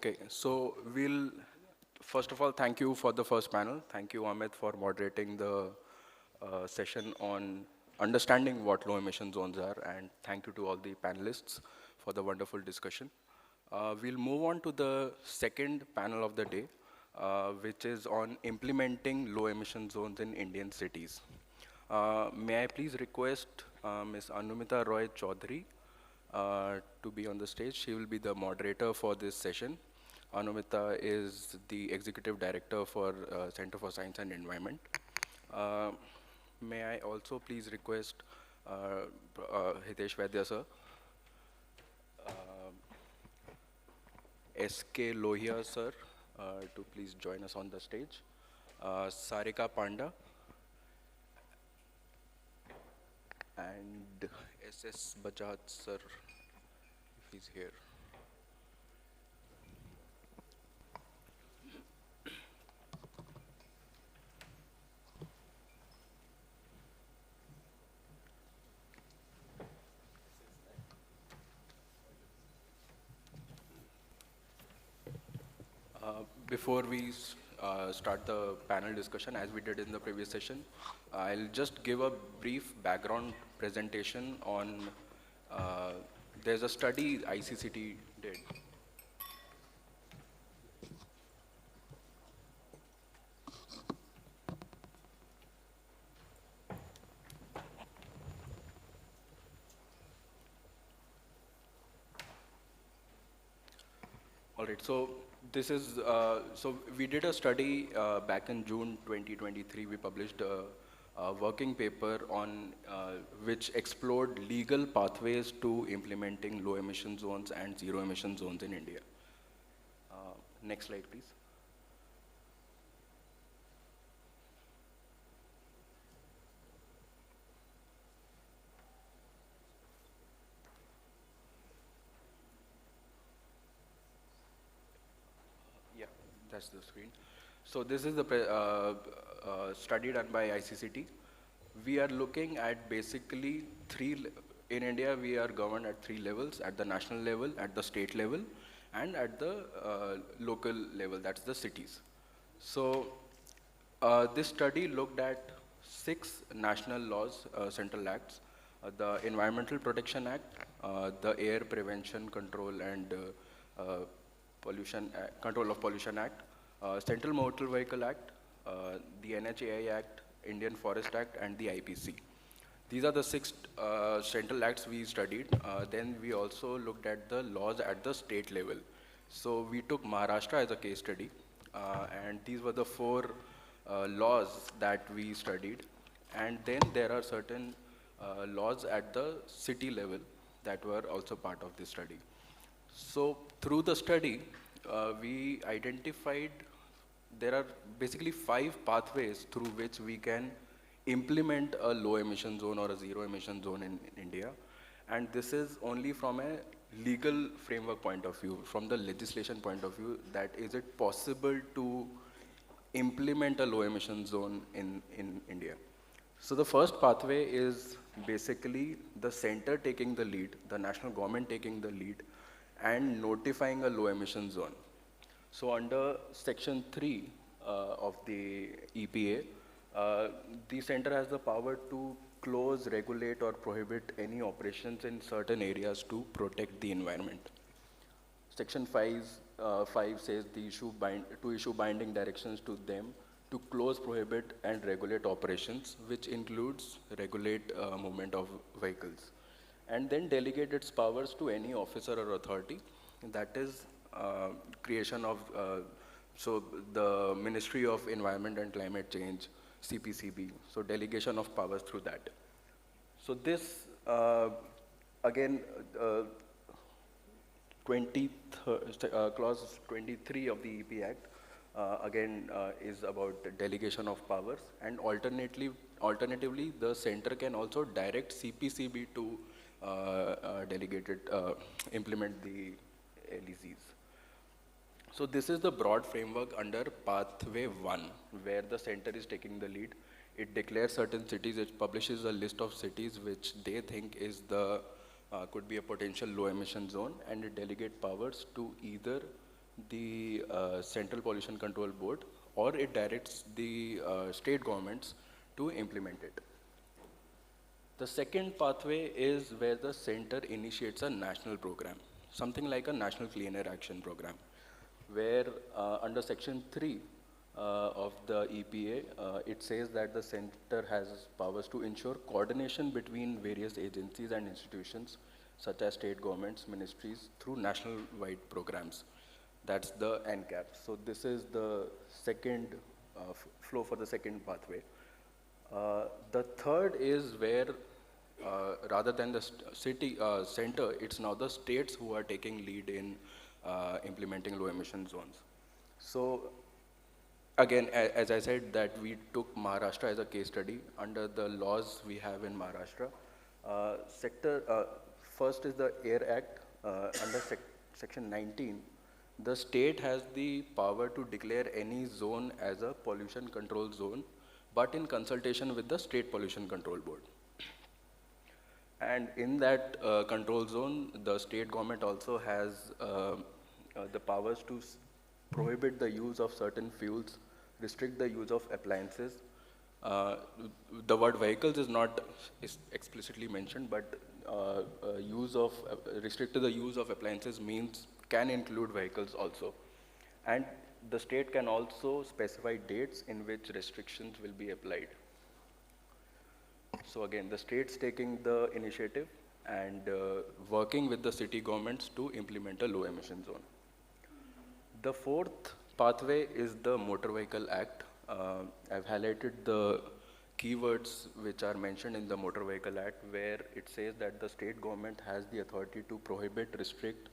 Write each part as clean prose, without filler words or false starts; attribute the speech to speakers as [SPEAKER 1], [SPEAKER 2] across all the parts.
[SPEAKER 1] Okay, so first of all, thank you for the first panel. Thank you, Amit, for moderating the session on understanding what low emission zones are, and thank you to all the panelists for the wonderful discussion. We'll move on to the second panel of the day, which is on implementing low emission zones in Indian cities. May I please request Ms. Anumita Roychowdhury to be on the stage. She will be the moderator for this session. Anumita is the Executive Director for Center for Science and Environment. Uh, may I also please request Hitesh Vaidya sir, SK Lohia sir, to please join us on the stage. Sarika Panda and SS Bajaj sir, if he's here. Before we start the panel discussion, as we did in the previous session, I'll just give a brief background presentation on, there's a study ICCT did. All right, so this is, so we did a study back in June 2023. We published a working paper on which explored legal pathways to implementing low emission zones and zero emission zones in India. Next slide, please. That's the screen. So this is the study done by ICCT. We are looking at basically in India we are governed at three levels: at the national level, at the state level, and at the local level, that's the cities. So this study looked at 6 national laws, central acts: the Environmental Protection Act, the Air Prevention Control and Control of Pollution Act, Central Motor Vehicle Act, the NHAI Act, Indian Forest Act, and the IPC. These are the 6 central acts we studied. Then we also looked at the laws at the state level. So we took Maharashtra as a case study, and these were the 4 laws that we studied. And then there are certain laws at the city level that were also part of this study. So through the study, we identified there are basically 5 pathways through which we can implement a low emission zone or a zero emission zone in India. And this is only from a legal framework point of view, from the legislation point of view, that is it possible to implement a low emission zone in India. So the first pathway is basically the center taking the lead, the national government taking the lead, and notifying a low emission zone. So under section 3 of the EPA, the center has the power to close, regulate, or prohibit any operations in certain areas to protect the environment. Section 5 says to issue binding directions to them to close, prohibit, and regulate operations, which includes regulate movement of vehicles, and then delegate its powers to any officer or authority. That is creation of, so the Ministry of Environment and Climate Change, CPCB, so delegation of powers through that. So this, again, clause 23 of the EP Act, again, is about delegation of powers, and alternatively, the center can also direct CPCB to implement the LEZs. So this is the broad framework under pathway 1, where the center is taking the lead. It declares certain cities, it publishes a list of cities which they think is could be a potential low emission zone, and it delegates powers to either the Central Pollution Control Board, or it directs the state governments to implement it. The second pathway is where the center initiates a national program, something like a National Clean Air Action Program, where under Section 3 of the EPA, it says that the center has powers to ensure coordination between various agencies and institutions, such as state governments, ministries, through national-wide programs. That's the NCAP. So this is the second flow for the second pathway. The third is where, rather than the city center, it's now the states who are taking lead in implementing low emission zones. So again, as I said, that we took Maharashtra as a case study. Under the laws we have in Maharashtra, first is the Air Act. Under Section 19, the state has the power to declare any zone as a pollution control zone, but in consultation with the State Pollution Control Board. And in that control zone, the state government also has the powers to prohibit the use of certain fuels, restrict the use of appliances. The word vehicles is not explicitly mentioned, but restrict to the use of appliances means can include vehicles also. And the state can also specify dates in which restrictions will be applied. So again, the state's taking the initiative and working with the city governments to implement a low emission zone. The fourth pathway is the Motor Vehicle Act. I've highlighted the keywords which are mentioned in the Motor Vehicle Act, where it says that the state government has the authority to prohibit, restrict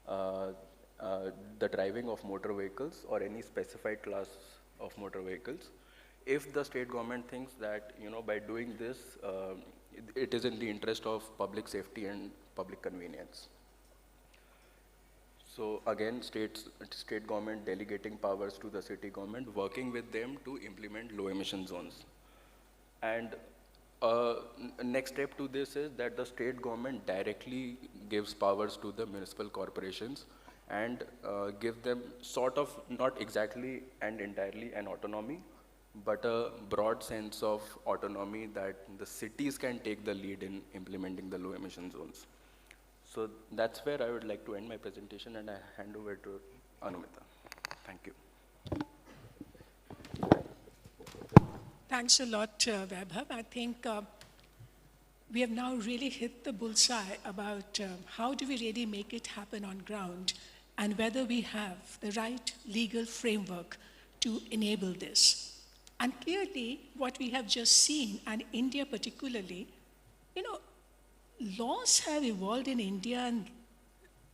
[SPEAKER 1] the driving of motor vehicles or any specified class of motor vehicles. If the state government thinks that, by doing this, it is in the interest of public safety and public convenience. So again, state government delegating powers to the city government, working with them to implement low emission zones. And next step to this is that the state government directly gives powers to the municipal corporations and give them sort of, not exactly and entirely an autonomy, but a broad sense of autonomy that the cities can take the lead in implementing the low emission zones. So that's where I would like to end my presentation, and I hand over to Anumita. Thank you.
[SPEAKER 2] Thanks a lot, Vaibhav. I think we have now really hit the bullseye about how do we really make it happen on ground and whether we have the right legal framework to enable this. And clearly, what we have just seen, and India particularly, laws have evolved in India, and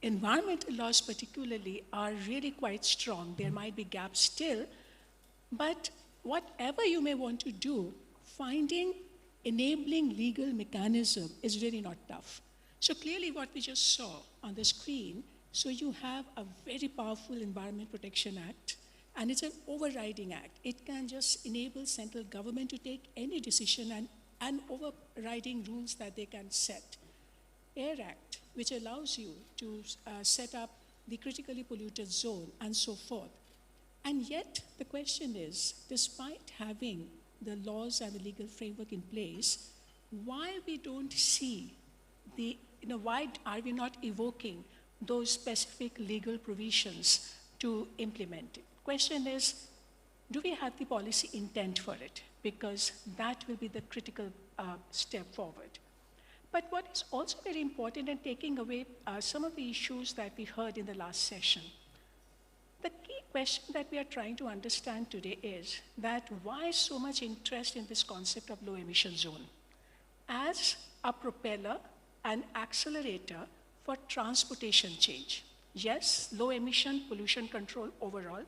[SPEAKER 2] environmental laws particularly are really quite strong. There might be gaps still, but whatever you may want to do, finding enabling legal mechanism is really not tough. So clearly what we just saw on the screen, so you have a very powerful Environment Protection Act, and it's an overriding act. It can just enable central government to take any decision and overriding rules that they can set. Air Act, which allows you to set up the critically polluted zone and so forth. And yet, the question is, despite having the laws and the legal framework in place, why we don't see why are we not evoking those specific legal provisions to implement it? Question is, do we have the policy intent for it? Because that will be the critical step forward. But what is also very important in taking away some of the issues that we heard in the last session, the key question that we are trying to understand today is that why so much interest in this concept of low emission zone as a propeller and accelerator for transportation change? Yes, low emission pollution control overall,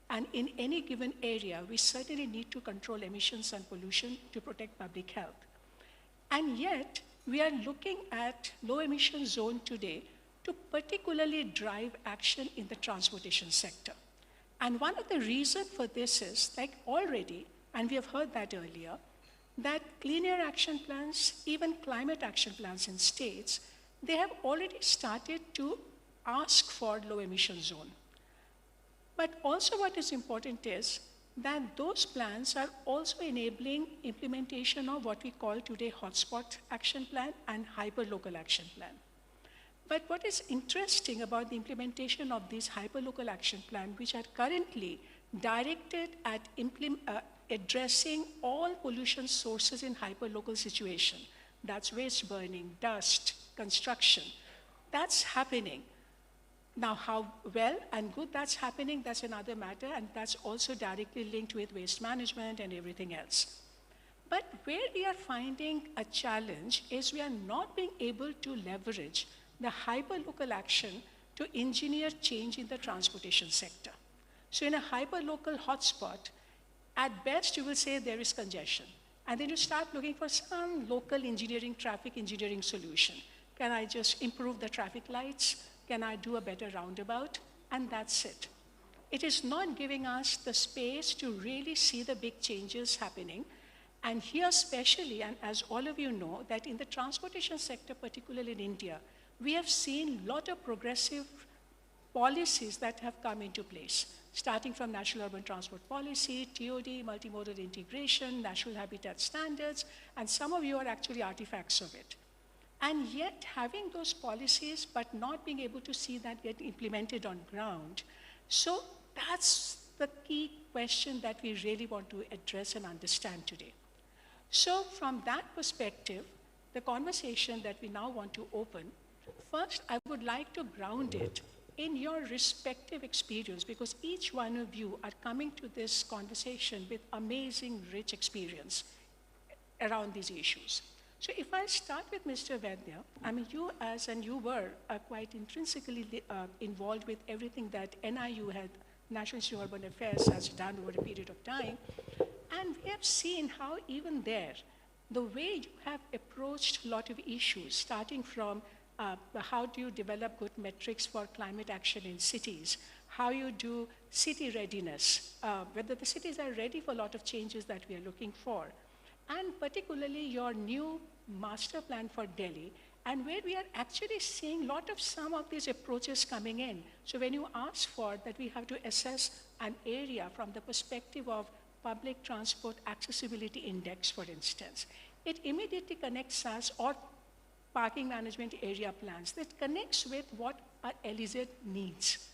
[SPEAKER 2] and in any given area, we certainly need to control emissions and pollution to protect public health. And yet, we are looking at low emission zone today to particularly drive action in the transportation sector. And one of the reasons for this is, like already, and we have heard that earlier, that clean air action plans, even climate action plans in states, they have already started to ask for low emission zone. But also what is important is that those plans are also enabling implementation of what we call today hotspot action plan and hyperlocal action plan. But what is interesting about the implementation of these hyperlocal action plan, which are currently directed at addressing all pollution sources in hyperlocal situation, that's waste burning, dust, construction, that's happening. Now, how well and good that's happening, that's another matter, and that's also directly linked with waste management and everything else. But where we are finding a challenge is we are not being able to leverage the hyperlocal action to engineer change in the transportation sector. So in a hyperlocal hotspot, at best you will say there is congestion. And then you start looking for some local engineering, traffic engineering solution. Can I just improve the traffic lights? Can I do a better roundabout? And that's it. It is not giving us the space to really see the big changes happening. And here especially, and as all of you know, that in the transportation sector, particularly in India, we have seen a lot of progressive policies that have come into place, starting from National Urban Transport Policy, TOD, multimodal integration, national habitat standards, and some of you are actually artifacts of it. And yet having those policies but not being able to see that get implemented on ground. So that's the key question that we really want to address and understand today. So from that perspective, the conversation that we now want to open, first I would like to ground it in your respective experience, because each one of you are coming to this conversation with amazing rich experience around these issues. So if I start with Mr. Vaidya, I mean, you were quite intrinsically involved with everything that NIU had, National Institute of Urban Affairs, has done over a period of time. And we have seen how even there, the way you have approached a lot of issues, starting from how do you develop good metrics for climate action in cities, how you do city readiness, whether the cities are ready for a lot of changes that we are looking for, and particularly your new master plan for Delhi, and where we are actually seeing a lot of some of these approaches coming in. So when you ask for that we have to assess an area from the perspective of public transport accessibility index, for instance, it immediately connects us, or parking management area plans, that connects with what our LEZ needs.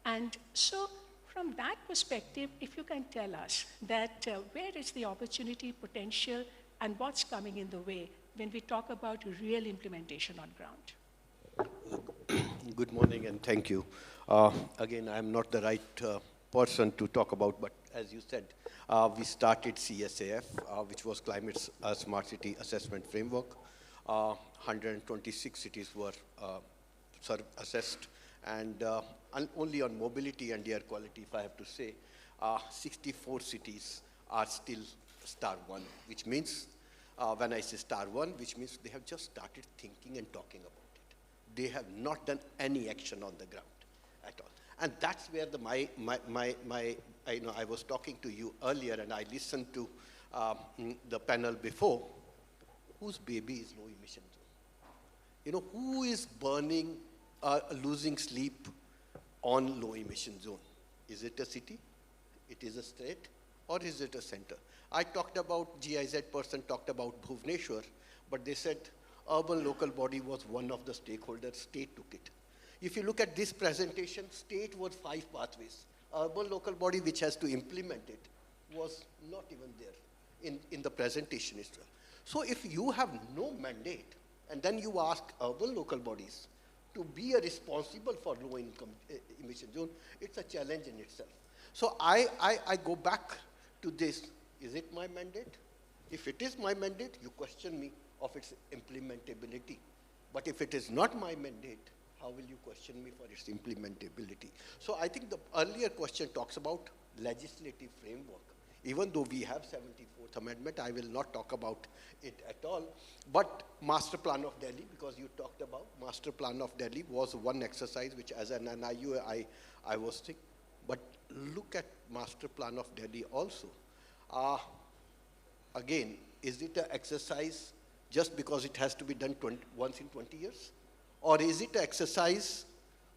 [SPEAKER 2] And so from that perspective, if you can tell us that where is the opportunity, potential, and what's coming in the way when we talk about real implementation on ground.
[SPEAKER 3] Good morning and thank you. Again, I'm not the right person to talk about, but as you said, we started CSAF, which was Climate Smart City Assessment Framework. 126 cities were assessed, and only on mobility and air quality, if I have to say, 64 cities are still star 1, which means, when I say star 1, which means they have just started thinking and talking about it. They have not done any action on the ground at all. And that's where I was talking to you earlier, and I listened to the panel before. Whose baby is low emission zone? Who is burning, losing sleep on low emission zone? Is it a city? It is a state? Or is it a center? I talked about, GIZ person talked about Bhubaneswar, but they said urban local body was one of the stakeholders, state took it. If you look at this presentation, state was 5 pathways. Urban local body, which has to implement it, was not even there in the presentation itself. So if you have no mandate, and then you ask urban local bodies to be responsible for low income emission zone, it's a challenge in itself. So I go back to this. Is it my mandate? If it is my mandate, you question me of its implementability. But if it is not my mandate, how will you question me for its implementability? So I think the earlier question talks about legislative framework. Even though we have 74th Amendment, I will not talk about it at all. But Master Plan of Delhi, because you talked about Master Plan of Delhi, was one exercise which as an NIU I was thinking. But look at Master Plan of Delhi also. Again, is it an exercise just because it has to be done once in 20 years? Or is it an exercise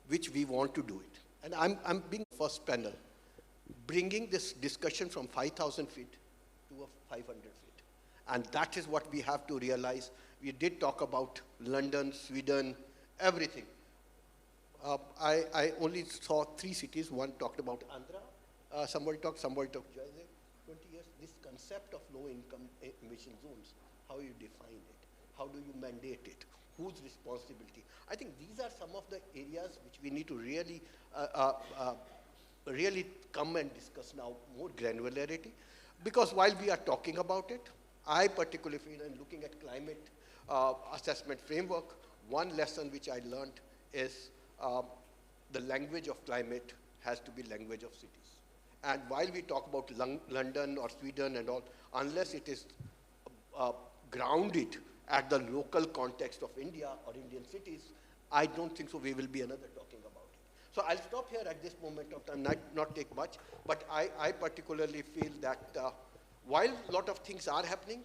[SPEAKER 3] which we want to do it? And I'm being first panel. bringing this discussion from 5,000 feet to 500 feet. And that is what we have to realize. We did talk about London, Sweden, everything. I only saw 3 cities. One talked about Andhra. Somebody talked Jersey. 20 years, this concept of low-income emission zones, how you define it, how do you mandate it, whose responsibility. I think these are some of the areas which we need to really, really come and discuss now, more granularity. Because while we are talking about it, I particularly feel in looking at climate assessment framework, one lesson which I learned is the language of climate has to be language of cities. And while we talk about London or Sweden and all, unless it is grounded at the local context of India or Indian cities, I don't think so we will be another talking about it. So I'll stop here at this moment of time, not take much, but I particularly feel that while a lot of things are happening,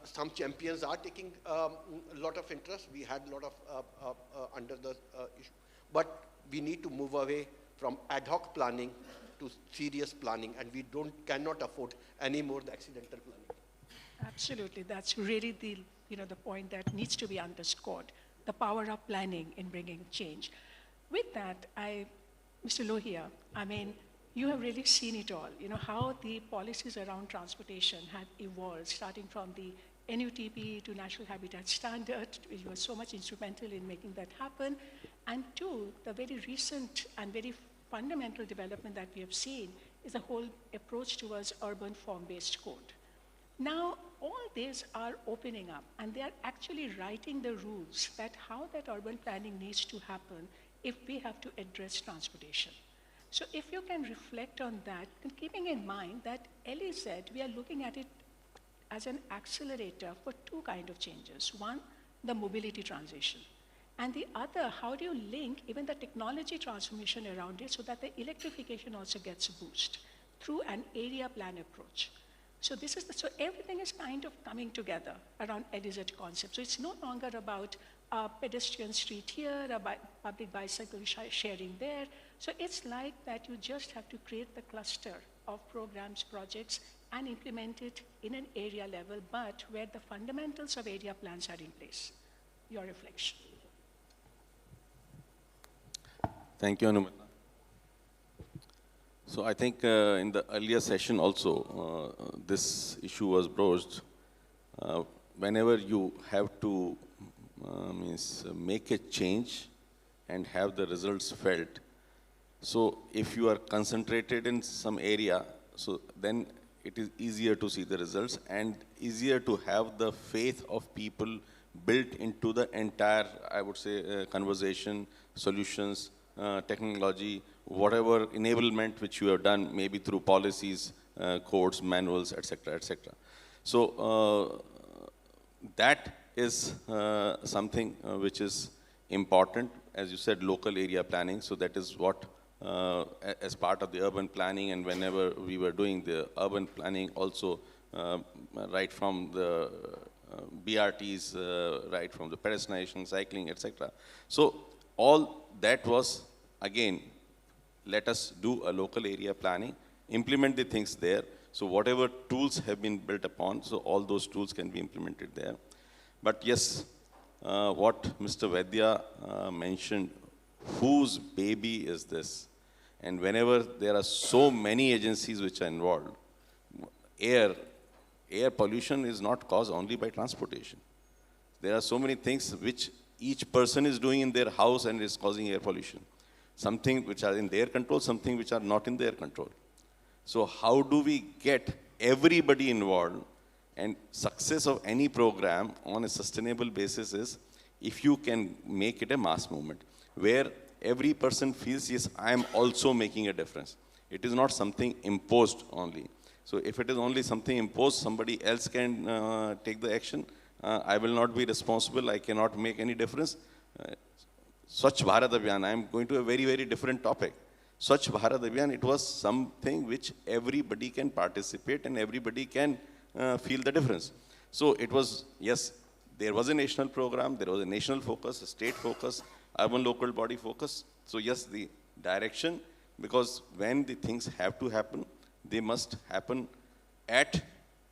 [SPEAKER 3] some champions are taking a lot of interest. We had a lot of under the issue. But we need to move away from ad hoc planning to serious planning, and we cannot afford any more the accidental planning.
[SPEAKER 2] Absolutely. That's really the point that needs to be underscored, the power of planning in bringing change. With that, Mr. Lohia, I mean, you have really seen it all, how the policies around transportation have evolved, starting from the NUTP to National Habitat Standard, which was so much instrumental in making that happen, and to the very recent and very fundamental development that we have seen is the whole approach towards urban form-based code. Now, all these are opening up, and they are actually writing the rules that how that urban planning needs to happen if we have to address transportation. So if you can reflect on that, and keeping in mind that LEZ, we are looking at it as an accelerator for 2 kinds of changes. One, the mobility transition. And the other, how do you link even the technology transformation around it so that the electrification also gets a boost through an area plan approach. So so everything is kind of coming together around LEZ concept. So it's no longer about a pedestrian street here, a public bicycle sharing there. So it's like that you just have to create the cluster of programs, projects, and implement it in an area level, but where the fundamentals of area plans are in place. Your reflection.
[SPEAKER 4] Thank you, Anumita. So I think in the earlier session also, this issue was broached. Whenever you have to make a change and have the results felt, so if you are concentrated in some area, so then it is easier to see the results and easier to have the faith of people built into the entire, I would say, conversation, solutions, technology, whatever enablement which you have done, maybe through policies, codes, manuals, etc., etc. So that is something which is important, as you said, local area planning. So that is what, as part of the urban planning, and whenever we were doing the urban planning also, right from the BRTs, right from the pedestrianization, cycling, etc. So all that was, again, let us do a local area planning, implement the things there. So whatever tools have been built upon, so all those tools can be implemented there. But yes, what Mr. Vaidya mentioned, whose baby is this? And whenever there are so many agencies which are involved, air pollution is not caused only by transportation. There are so many things which each person is doing in their house and is causing air pollution. Something which are in their control, something which are not in their control. So how do we get everybody involved? And success of any program on a sustainable basis is if you can make it a mass movement, where every person feels, yes, I am also making a difference. It is not something imposed only. So if it is only something imposed, somebody else can take the action. I will not be responsible. I cannot make any difference. Swachh Bharat Abhiyan, I am going to a very, very different topic. Swachh Bharat Abhiyan, it was something which everybody can participate and everybody can feel the difference. So it was, yes, there was a national program, there was a national focus, a state focus, urban local body focus. So yes, the direction because when the things have to happen, they must happen at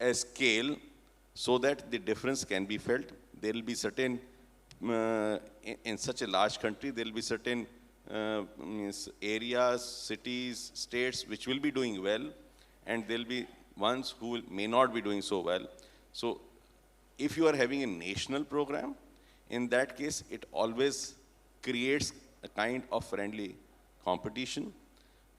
[SPEAKER 4] a scale so that the difference can be felt. There will be certain, in such a large country, there will be certain areas, cities, states which will be doing well, and there will be ones who may not be doing so well. So if you are having a national program, in that case, it always creates a kind of friendly competition.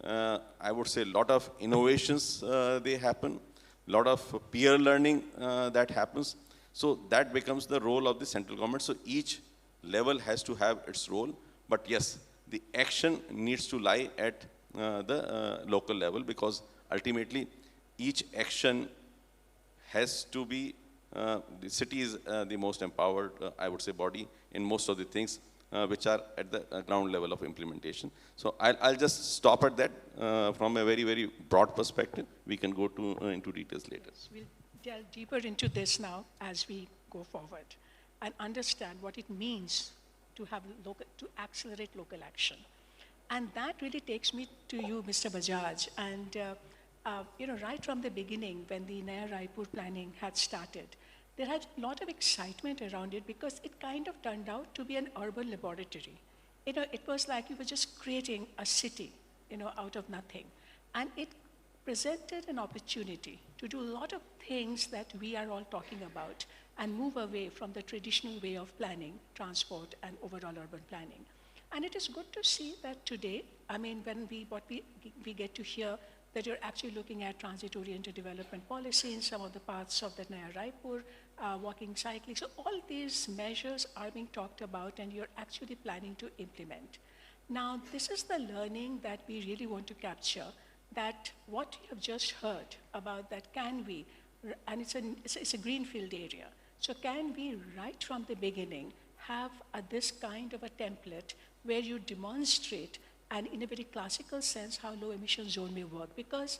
[SPEAKER 4] I would say a lot of innovations they happen, lot of peer learning that happens. So that becomes the role of the central government. So each level has to have its role. But yes, the action needs to lie at the local level, because ultimately each action has to be, the city is the most empowered, I would say, body in most of the things which are at the ground level of implementation. So I'll just stop at that from a very, very broad perspective. We can go to into details later.
[SPEAKER 2] We'll delve deeper into this now as we go forward and understand what it means to have to accelerate local action. And that really takes me to you, Mr. Bajaj. And right from the beginning, when the Naya Raipur planning had started, there had a lot of excitement around it because it kind of turned out to be an urban laboratory. It was like you were just creating a city, out of nothing. And it presented an opportunity to do a lot of things that we are all talking about and move away from the traditional way of planning, transport, and overall urban planning. And it is good to see that today, when we get to hear that you're actually looking at transit-oriented development policy in some of the parts of the Naya Raipur, walking, cycling. So all these measures are being talked about and you're actually planning to implement. Now, this is the learning that we really want to capture, that what you have just heard about that can we, and it's a greenfield area. So can we, right from the beginning, have this kind of a template where you demonstrate, and in a very classical sense, how low emission zone may work? Because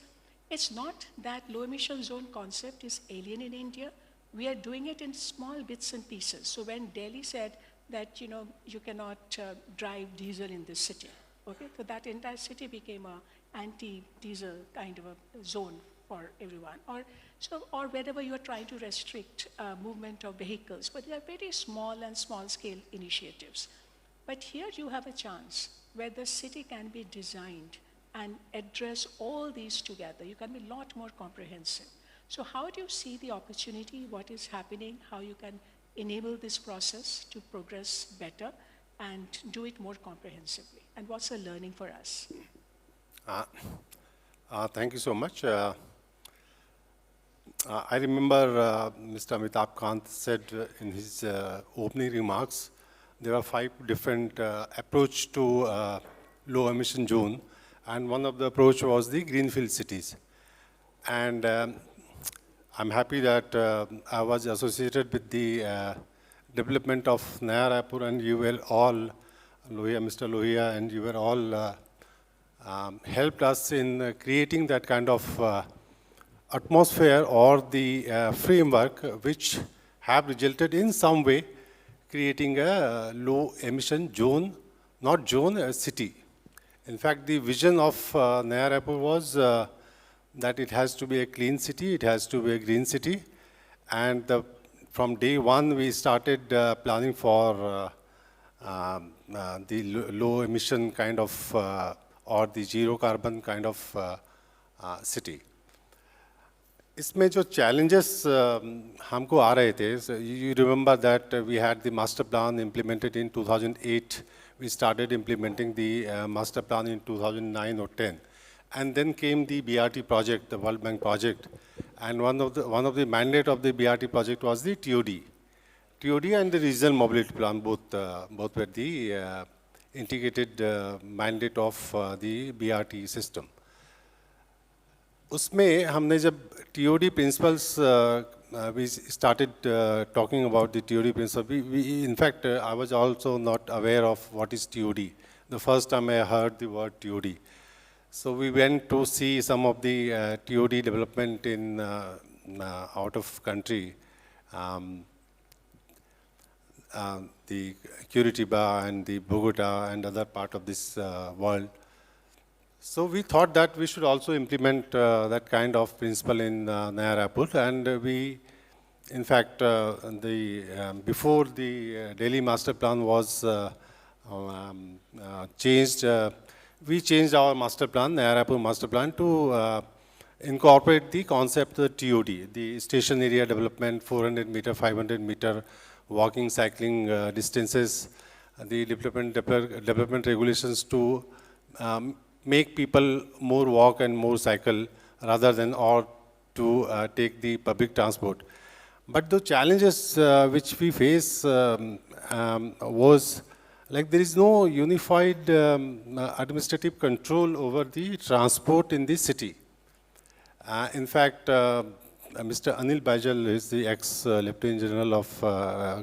[SPEAKER 2] it's not that low emission zone concept is alien in India. We are doing it in small bits and pieces. So when Delhi said that, you cannot drive diesel in this city, okay? So that entire city became a anti-diesel kind of a zone for everyone. Or wherever you are trying to restrict movement of vehicles, but they are very small and small-scale initiatives. But here you have a chance where the city can be designed and address all these together. You can be a lot more comprehensive. So how do you see the opportunity, what is happening, how you can enable this process to progress better and do it more comprehensively? And what's the learning for us?
[SPEAKER 5] Thank you so much. I remember Mr. Amitabh Kant said in his opening remarks, there are 5 different approach to low emission zone, and one of the approach was the greenfield cities. And I'm happy that I was associated with the development of Naya Raipur, and you were all, Mr. Lohia, and you were all helped us in creating that kind of atmosphere or the framework which have resulted in some way creating a low emission zone, not zone, a city. In fact, the vision of Naya Raipur was that it has to be a clean city, it has to be a green city. And from day one, we started planning for the low emission kind of, or the zero carbon kind of city. इसमें जो challenges हमको आ रहे थे, you remember that we had the master plan implemented in 2008. We started implementing the master plan in 2009 or 10. And then came the BRT project, the World Bank project. And one of the mandate of the BRT project was the TOD. TOD and the regional mobility plan, both were the integrated mandate of the BRT system. उसमें हमने जब TOD principles, we started talking about the TOD principle. In fact, I was also not aware of what is TOD. The first time I heard the word TOD. So we went to see some of the TOD development in out of country, the Curitiba and the Bogota and other part of this world. So we thought that we should also implement that kind of principle in Naya Raipur, and we, in fact, before the Delhi master plan was changed, we changed our master plan, Naya Raipur master plan, to incorporate the concept of the TOD, the station area development, 400 meter, 500 meter walking, cycling distances, the development regulations to make people more walk and more cycle rather than or to take the public transport. But the challenges which we face was like there is no unified administrative control over the transport in the city. In fact, Mr. Anil Bajaj is the ex-Lieutenant General of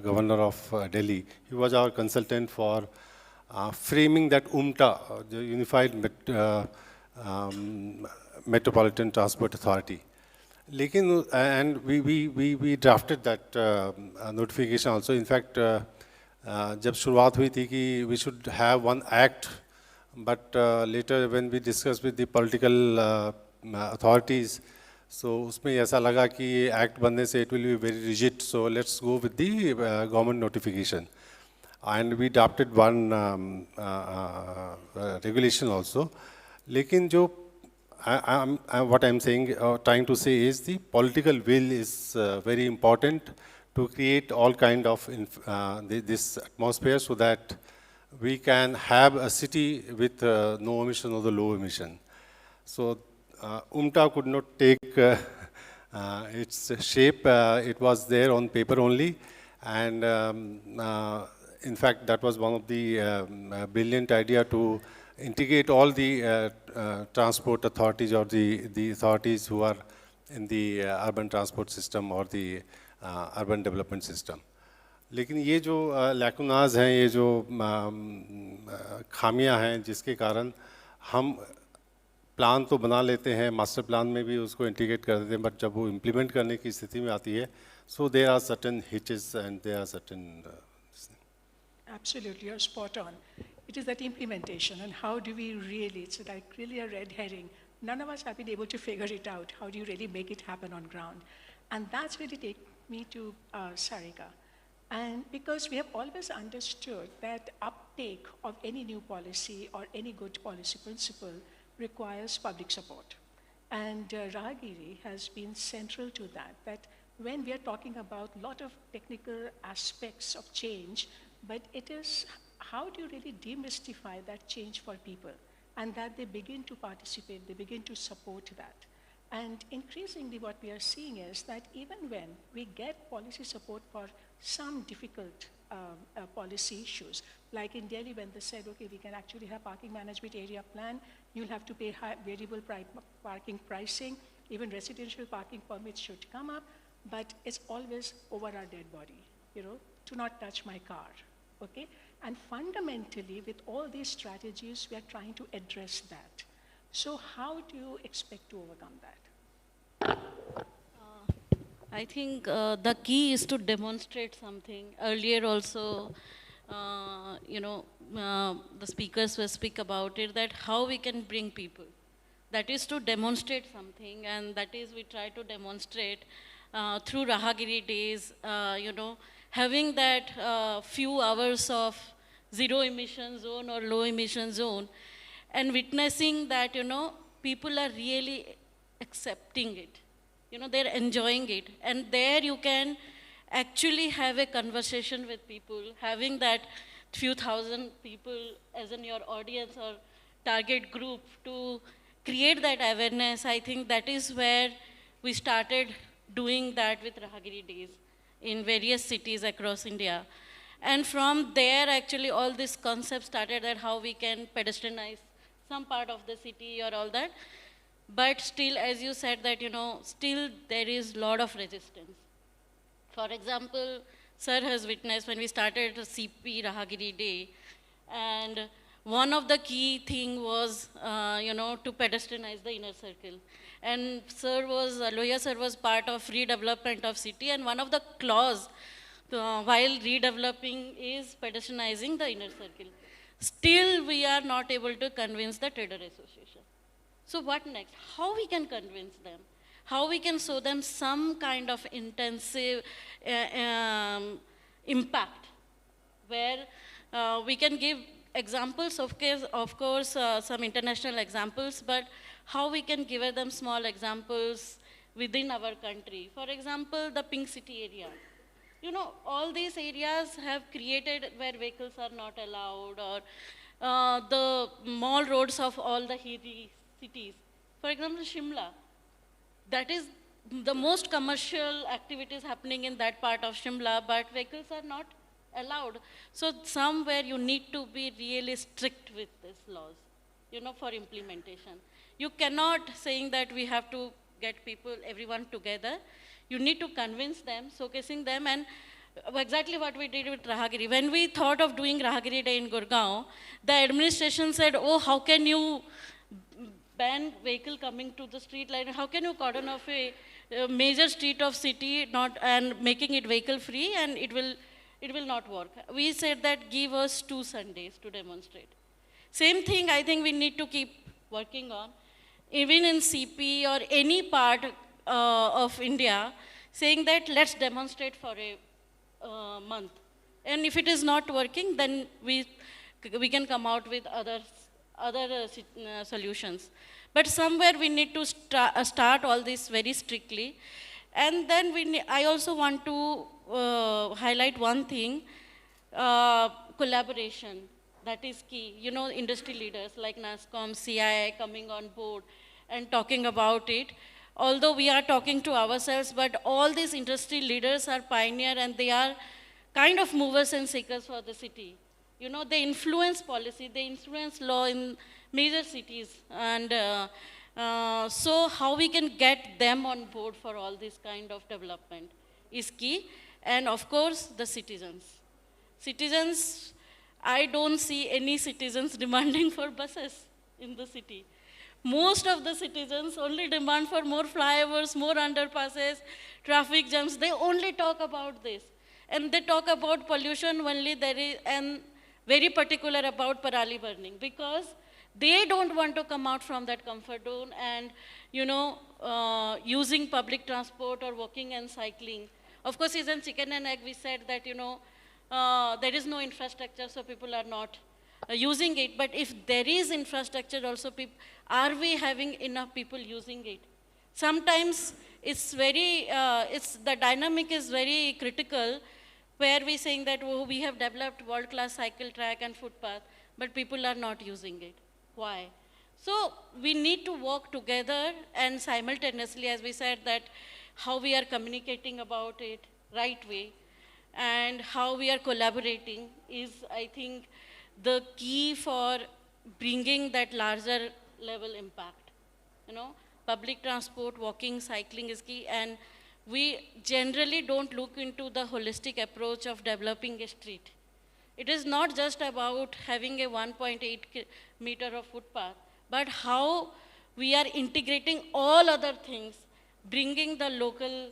[SPEAKER 5] Governor of Delhi. He was our consultant for framing that UMTA, the Unified Metropolitan Transport Authority. And we drafted that notification also. In fact, जब शुरुआत हुई थी कि we should have one act, but later when we discussed with the political authorities, so उसमें ऐसा लगा कि act बनने से it will be very rigid, so let's go with the government notification. And we adopted one regulation also. लेकिन जो what I'm saying, trying to say is the political will is very important to create all kind of this atmosphere so that we can have a city with no emission or the low emission. So UMTA could not take its shape. It was there on paper only, and in fact that was one of the brilliant idea to integrate all the transport authorities or the authorities who are in the urban transport system or the urban development system. लेकिन ये जो लैकुनाज हैं, ये जो खामियां हैं जिसके कारण हम प्लान तो बना लेते हैं, मास्टर प्लान में भी उसको इंटीग्रेट कर देते हैं, बट जब वो इम्प्लीमेंट करने की स्थिति में आती है, so there are certain hitches and there are certain
[SPEAKER 2] Absolutely, you're spot on. It is that implementation and how do we really, it's like really a red herring. None of us have been able to figure it out. How do you really make it happen on ground? And that's really take me to Sarika. And because we have always understood that uptake of any new policy or any good policy principle requires public support. And Raahgiri has been central to that, that when we are talking about a lot of technical aspects of change, but it is how do you really demystify that change for people and that they begin to participate, they begin to support that. And increasingly what we are seeing is that even when we get policy support for some difficult policy issues, like in Delhi when they said, okay, we can actually have parking management area plan, you'll have to pay high variable parking pricing, even residential parking permits should come up, but it's always over our dead body, you know, do not touch my car, okay? And fundamentally, with all these strategies, we are trying to address that. So how do you expect to overcome that?
[SPEAKER 6] I think the key is to demonstrate something. Earlier also, the speakers will speak about it, that how we can bring people. That is to demonstrate something, and that is we try to demonstrate through Raahgiri days, having that few hours of zero emission zone or low emission zone, and witnessing that, people are really accepting it. They're enjoying it. And there you can actually have a conversation with people, having that few thousand people as in your audience or target group to create that awareness. I think that is where we started doing that with Raahgiri days in various cities across India. And from there, actually, all this concept started that how we can pedestrianize some part of the city or all that. But still, as you said that, still there is a lot of resistance. For example, sir has witnessed when we started CP Raahgiri Day, and one of the key thing was, to pedestrianize the inner circle. And Lohia sir was part of redevelopment of city, and one of the clause while redeveloping is pedestrianizing the inner circle. Still, we are not able to convince the trader association. So what next? How we can convince them? How we can show them some kind of intensive impact where we can give examples, of course, some international examples, but how we can give them small examples within our country. For example, the Pink City area. You know, all these areas have created where vehicles are not allowed, or the mall roads of all the hilly cities. For example, Shimla. That is the most commercial activities happening in that part of Shimla, but vehicles are not allowed. So somewhere you need to be really strict with these laws, you know, for implementation. You cannot saying that we have to get people, everyone together. You need to convince them, showcasing them, and exactly what we did with Raahgiri. When we thought of doing Raahgiri Day in Gurgaon, the administration said, oh, how can you ban vehicle coming to the street line? How can you cordon off a major street of city and making it vehicle free, and it will not work. We said that give us 2 Sundays to demonstrate. Same thing I think we need to keep working on, even in CP or any part of India, saying that let's demonstrate for a month. And if it is not working, then we can come out with other solutions. But somewhere we need to start all this very strictly. And then I also want to highlight one thing, collaboration. That is key. You know, industry leaders like NASCOM, CII coming on board and talking about it. Although we are talking to ourselves, but all these industry leaders are pioneer, and they are kind of movers and shakers for the city. You know, they influence policy, they influence law in major cities. And so how we can get them on board for all this kind of development is key. And of course, the citizens. Citizens, I don't see any citizens demanding for buses in the city. Most of the citizens only demand for more flyovers, more underpasses, traffic jams. They only talk about this. And they talk about pollution only, and very particular about parali burning, because they don't want to come out from that comfort zone and, you know, using public transport or walking and cycling. Of course, in chicken and egg, we said that, you know, there is no infrastructure, so people are not using it. But if there is infrastructure also, are we having enough people using it? Sometimes it's very, the dynamic is very critical, where we're saying that, oh, we have developed world-class cycle track and footpath, but people are not using it. Why? So we need to work together, and simultaneously, as we said, that how we are communicating about it right way, and how we are collaborating is, I think, the key for bringing that larger level impact. You know, public transport, walking, cycling is key, and we generally don't look into the holistic approach of developing a street. It is not just about having a 1.8 meter of footpath, but how we are integrating all other things, bringing the local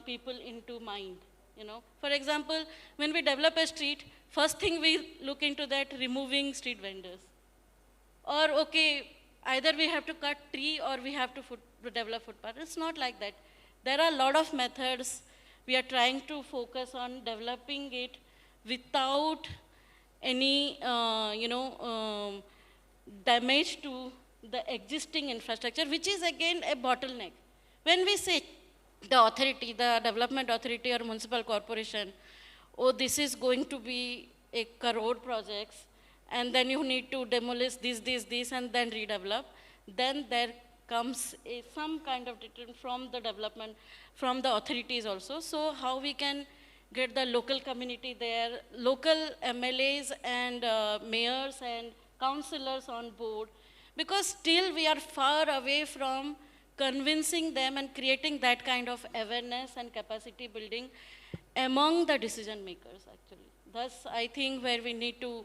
[SPEAKER 6] people into mind. You know, for example, when we develop a street, first thing we look into that, removing street vendors. Or, okay, either we have to cut tree or we have to develop footpath. It's not like that. There are a lot of methods. We are trying to focus on developing it without any, damage to the existing infrastructure, which is again a bottleneck. When we say the authority, the development authority or municipal corporation, oh, this is going to be a crore projects, and then you need to demolish this, and then redevelop, then there comes some kind of deterrent from the development, from the authorities also. So how we can get the local community there, local MLAs and mayors and councillors on board, because still we are far away from convincing them and creating that kind of awareness and capacity building among the decision makers, actually. Thus, I think where we need to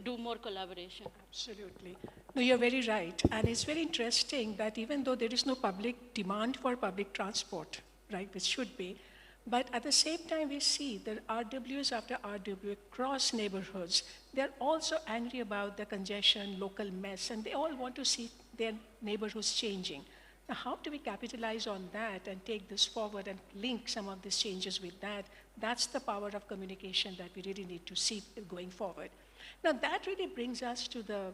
[SPEAKER 6] do more collaboration.
[SPEAKER 2] Absolutely. No, you're very right. And it's very interesting that even though there is no public demand for public transport, right, which should be, but at the same time we see that RWs after RW across neighborhoods, they're also angry about the congestion, local mess, and they all want to see their neighborhoods changing. Now, how do we capitalize on that and take this forward and link some of these changes with that? That's the power of communication that we really need to see going forward. Now, that really brings us to the,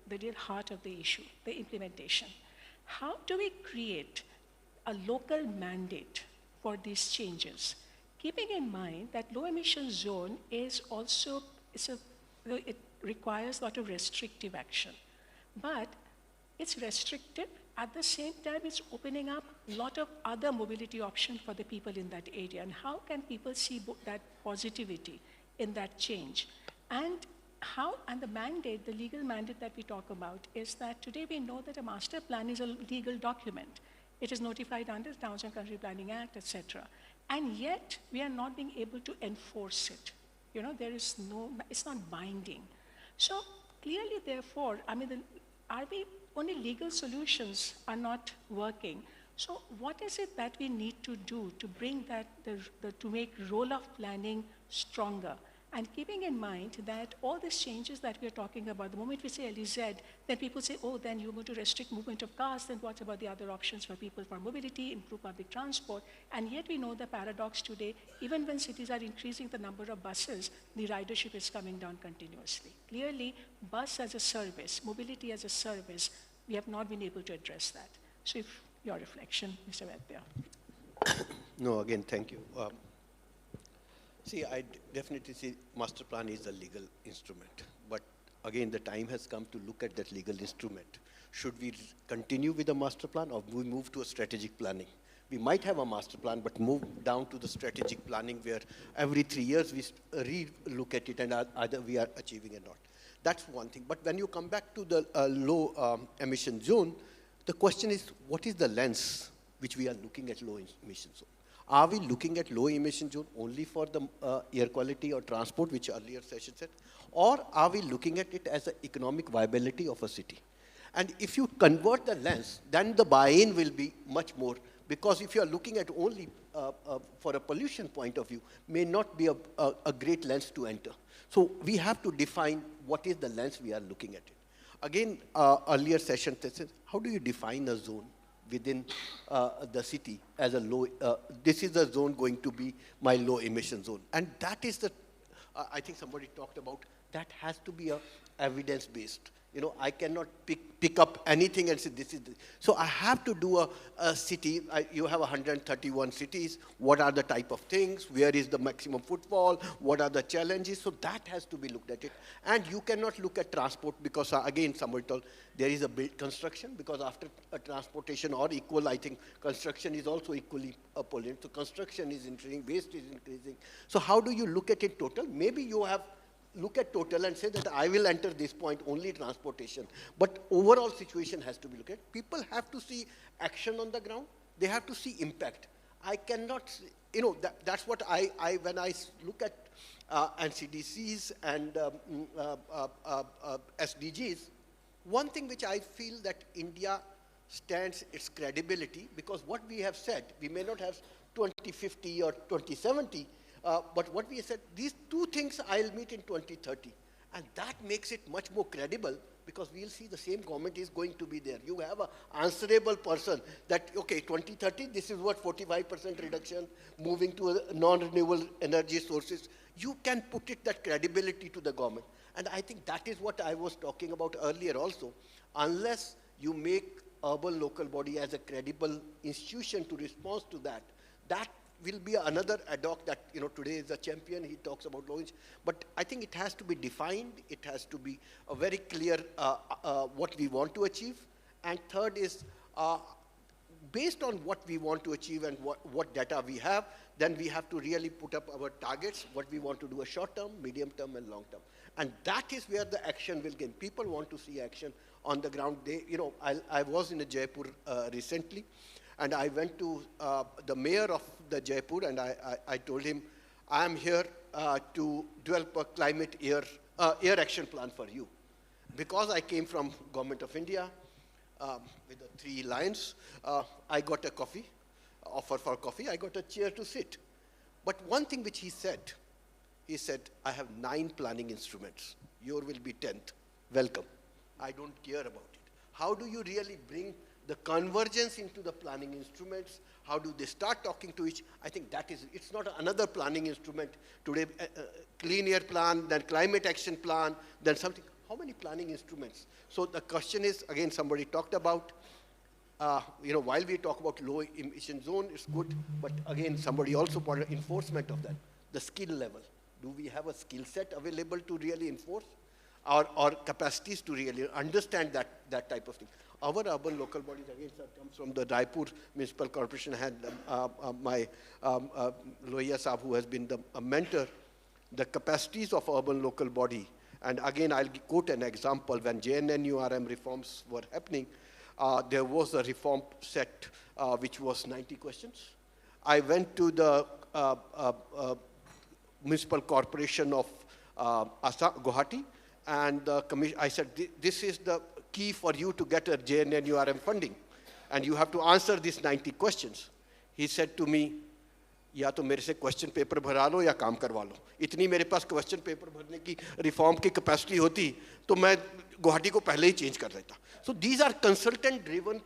[SPEAKER 2] the real heart of the issue, the implementation. How do we create a local mandate for these changes? Keeping in mind that low emission zone is also, it requires a lot of restrictive action. But it's restrictive. At the same time, it's opening up a lot of other mobility options for the people in that area. And how can people see that positivity in that change? And the mandate, the legal mandate that we talk about is that today we know that a master plan is a legal document. It is notified under the Towns and Country Planning Act, etc. And yet, we are not being able to enforce it. It's not binding. So clearly, therefore, only legal solutions are not working. So what is it that we need to do to bring that, to make role of planning stronger? And keeping in mind that all these changes that we are talking about, the moment we say LEZ, then people say, oh, then you're going to restrict movement of cars, then what about the other options for people for mobility, improve public transport? And yet we know the paradox today, even when cities are increasing the number of buses, the ridership is coming down continuously. Clearly, bus as a service, mobility as a service, we have not been able to address that. So if your reflection, Mr. Vaidya.
[SPEAKER 3] No, again, thank you. See, I definitely see master plan is a legal instrument. But again, the time has come to look at that legal instrument. Should we continue with the master plan or we move to a strategic planning? We might have a master plan, but move down to the strategic planning where every 3 years we re-look at it and either we are achieving or not. That's one thing. But when you come back to the low emission zone, the question is, what is the lens which we are looking at low emission zone? Are we looking at low emission zone only for the air quality or transport, which earlier session said, or are we looking at it as an economic viability of a city? And if you convert the lens, then the buy-in will be much more, because if you are looking at only for a pollution point of view, may not be a great lens to enter. So we have to define what is the lens we are looking at it. Again, earlier session said, how do you define a zone within the city as a low, this is the zone going to be my low emission zone. And that is the, I think somebody talked about, that has to be a evidence-based. I cannot pick up anything and say this is this. So I have to do a city, you have 131 cities, what are the type of things, where is the maximum footfall, what are the challenges, so that has to be looked at it. And you cannot look at transport because again somebody told there is a construction, because after transportation or equal, I think construction is also equally pollutant. So construction is increasing, waste is increasing. So how do you look at it total? Maybe you have look at total and say that I will enter this point only transportation. But overall situation has to be looked at. People have to see action on the ground. They have to see impact. I cannot, that's what when I look at NCDCs and SDGs, one thing which I feel that India stands its credibility, because what we have said, we may not have 2050 or 2070, but what we said, these two things I'll meet in 2030. And that makes it much more credible, because we'll see the same government is going to be there. You have an answerable person that, okay, 2030, this is what 45% reduction, moving to non-renewable energy sources. You can put it that credibility to the government. And I think that is what I was talking about earlier also. Unless you make urban local body as a credible institution to respond to that, that will be another ad hoc that, today is a champion, he talks about low, but I think it has to be defined, it has to be a very clear what we want to achieve. And third is, based on what we want to achieve and what data we have, then we have to really put up our targets, what we want to do a short term, medium term, and long term. And that is where the action will gain. People want to see action on the ground. I was in Jaipur recently, and I went to the mayor of the Jaipur, and I told him, I am here to develop a climate air action plan for you. Because I came from Government of India with the 3 lions, I got a coffee, offer for coffee, I got a chair to sit. But one thing which he said, I have 9 planning instruments. Your will be 10th. Welcome. I don't care about it. How do you really bring the convergence into the planning instruments? How do they start talking to each? I think that is, it's not another planning instrument. Today, clean air plan, then climate action plan, then something. How many planning instruments? So the question is, again, somebody talked about, while we talk about low emission zone, it's good, but again, somebody also pointed enforcement of that, the skill level. Do we have a skill set available to really enforce? Or capacities to really understand that type of thing? Our urban local bodies, again, sir, comes from the Raipur Municipal Corporation, had my Lohia Saab, who has been a mentor, the capacities of urban local body. And again, I'll quote an example. When JNNURM reforms were happening, there was a reform set which was 90 questions. I went to the Municipal Corporation of Guwahati, and I said, this is the key for you to get a JNNURM funding, and you have to answer these 90 questions. He said to me, या तो मेरे से question paper भरा लो या काम करवा लो. इतनी मेरे पास क्वेश्चन पेपर भरने की रिफॉर्म की कैपेसिटी होती तो मैं गुवाहाटी को पहले ही चेंज कर देता. So these are consultant driven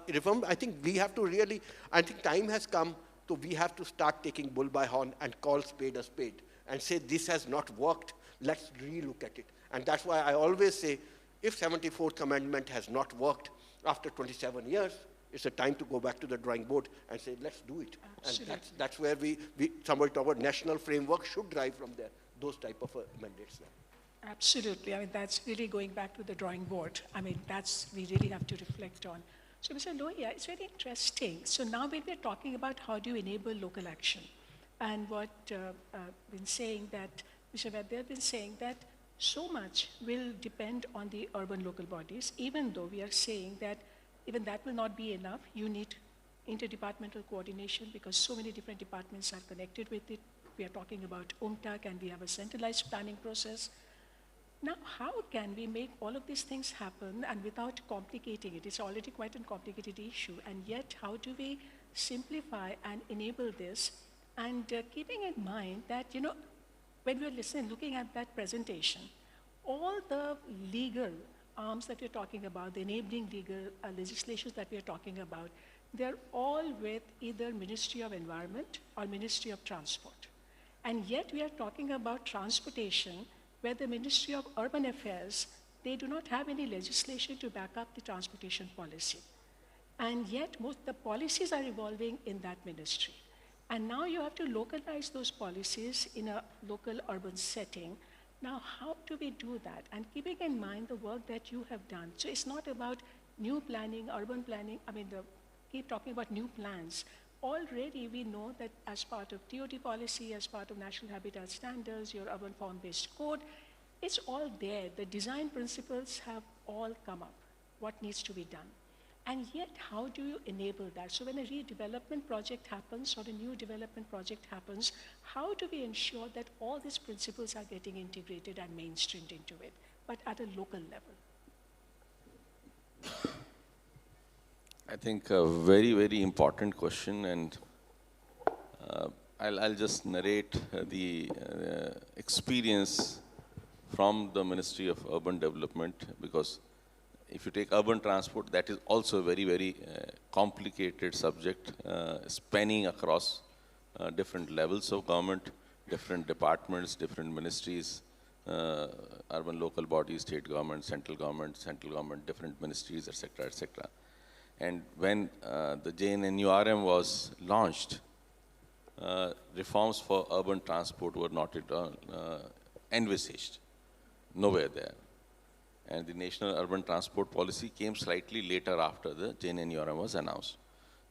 [SPEAKER 3] reform. I think we have to really, I think time has come, so we have to start taking bull by horn and call spade a spade and say this has not worked, let's re-look at it. And that's why I always say, if 74th Amendment has not worked after 27 years, it's a time to go back to the drawing board and say, let's do it.
[SPEAKER 2] Absolutely.
[SPEAKER 3] And that's where somebody talked about national framework should drive from there, those type of mandates.
[SPEAKER 2] Absolutely. I mean, that's really going back to the drawing board. I mean, we really have to reflect on. So, Mr. Lohia, it's very interesting. So now when we're talking about how do you enable local action, and what been saying that, Mr. Vaidya has been saying that so much will depend on the urban local bodies, even though we are saying that even that will not be enough. You need interdepartmental coordination because so many different departments are connected with it. We are talking about UNCTAD and we have a centralized planning process. Now, how can we make all of these things happen and without complicating it? It's already quite a complicated issue, and yet how do we simplify and enable this? And keeping in mind that, when we're looking at that presentation, all the legal arms that we're talking about, the enabling legal legislations that we're talking about, they're all with either Ministry of Environment or Ministry of Transport. And yet we are talking about transportation where the Ministry of Urban Affairs, they do not have any legislation to back up the transportation policy. And yet most the policies are evolving in that ministry. And now you have to localize those policies in a local urban setting. Now, how do we do that? And keeping in mind the work that you have done. So it's not about new planning, urban planning. I mean, keep talking about new plans. Already we know that as part of TOT policy, as part of National Habitat Standards, your urban form-based code, it's all there. The design principles have all come up, what needs to be done. And yet, how do you enable that? So when a redevelopment project happens or a new development project happens, how do we ensure that all these principles are getting integrated and mainstreamed into it, but at a local level?
[SPEAKER 4] I think a very, very important question, and I'll just narrate the experience from the Ministry of Urban Development, because if you take urban transport, that is also a very, very complicated subject, spanning across different levels of government, different departments, different ministries, urban local bodies, state government, central government, different ministries, etc., etc. And when the JNNURM was launched, reforms for urban transport were not at all envisaged, nowhere there. And the National Urban Transport Policy came slightly later after the JNNURM was announced.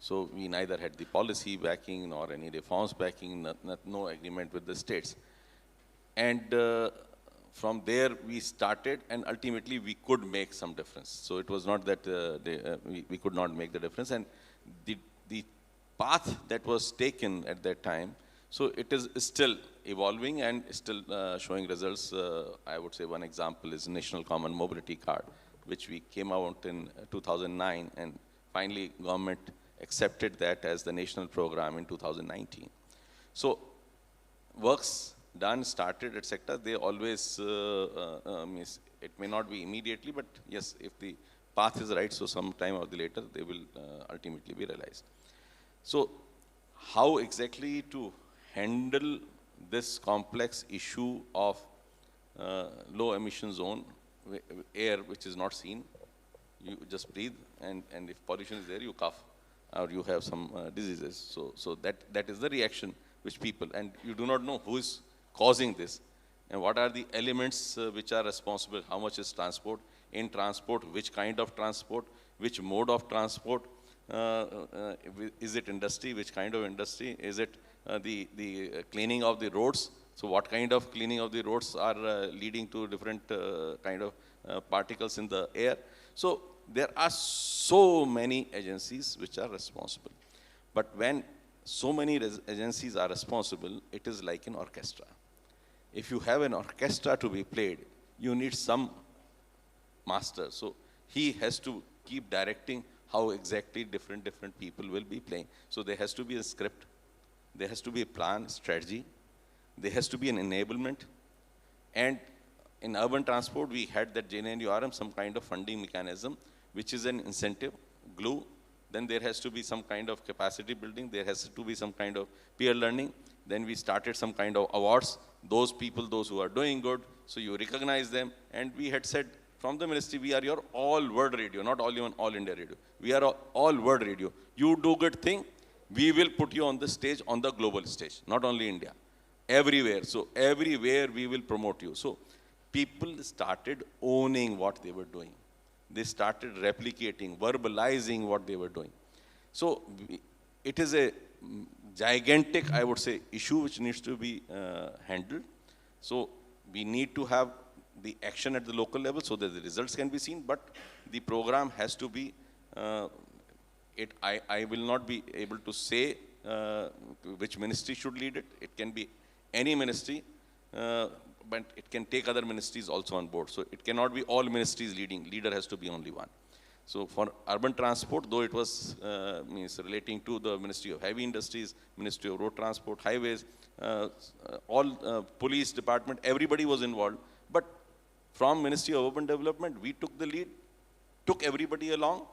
[SPEAKER 4] So we neither had the policy backing nor any reforms backing, no agreement with the states. And from there we started, and ultimately we could make some difference. So it was not that we could not make the difference. And the path that was taken at that time, so it is still evolving and still showing results. I would say one example is National Common Mobility Card, which we came out in 2009, and finally government accepted that as the national program in 2019. So works done, started, etc. They always, it may not be immediately, but yes, if the path is right, so sometime or the later they will ultimately be realized. So how exactly to handle this complex issue of low emission zone, air which is not seen, you just breathe, and if pollution is there, you cough, or you have some diseases. So that is the reaction which people, and you do not know who is causing this, and what are the elements which are responsible, how much is transport, in transport, which kind of transport, which mode of transport, is it industry, which kind of industry, is it the cleaning of the roads, so what kind of cleaning of the roads are leading to different kind of particles in the air. So there are so many agencies which are responsible. But when so many agencies are responsible, it is like an orchestra. If you have an orchestra to be played, you need some master. So he has to keep directing how exactly different people will be playing. So there has to be a script, there has to be a plan, strategy, there has to be an enablement. And in urban transport, we had that JNNURM, some kind of funding mechanism, which is an incentive, glue. Then there has to be some kind of capacity building, there has to be some kind of peer learning. Then we started some kind of awards, those people, those who are doing good, so you recognize them. And we had said from the ministry, we are your all world radio, not only on All India radio. We are all world radio. You do good thing, we will put you on the stage, on the global stage, not only India, everywhere. So everywhere we will promote you. So people started owning what they were doing. They started replicating, verbalizing what they were doing. So it is a gigantic, I would say, issue which needs to be handled. So we need to have the action at the local level so that the results can be seen, but the program has to be, I will not be able to say which ministry should lead it. It can be any ministry, but it can take other ministries also on board. So it cannot be all ministries leading, leader has to be only one. So for urban transport, though it was means relating to the Ministry of Heavy Industries, Ministry of Road Transport, Highways, all police department, everybody was involved. But from Ministry of Urban Development, we took the lead, took everybody along,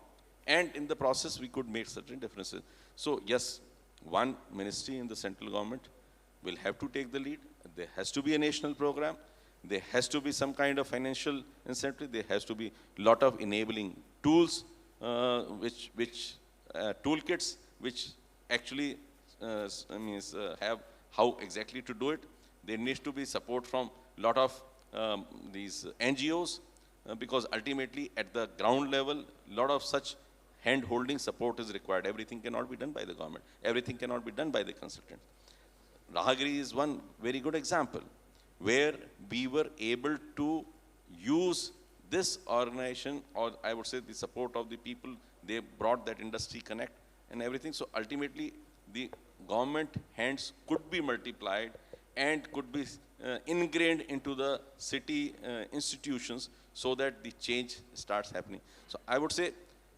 [SPEAKER 4] and in the process, we could make certain differences. So yes, one ministry in the central government will have to take the lead. There has to be a national program. There has to be some kind of financial incentive. There has to be a lot of enabling tools, toolkits, which actually have how exactly to do it. There needs to be support from a lot of these NGOs, because ultimately at the ground level, a lot of such hand-holding support is required. Everything cannot be done by the government. Everything cannot be done by the consultants. Raahgiri is one very good example, where we were able to use this organization, or I would say the support of the people. They brought that industry connect and everything. So ultimately, the government hands could be multiplied and could be ingrained into the city institutions so that the change starts happening. So I would say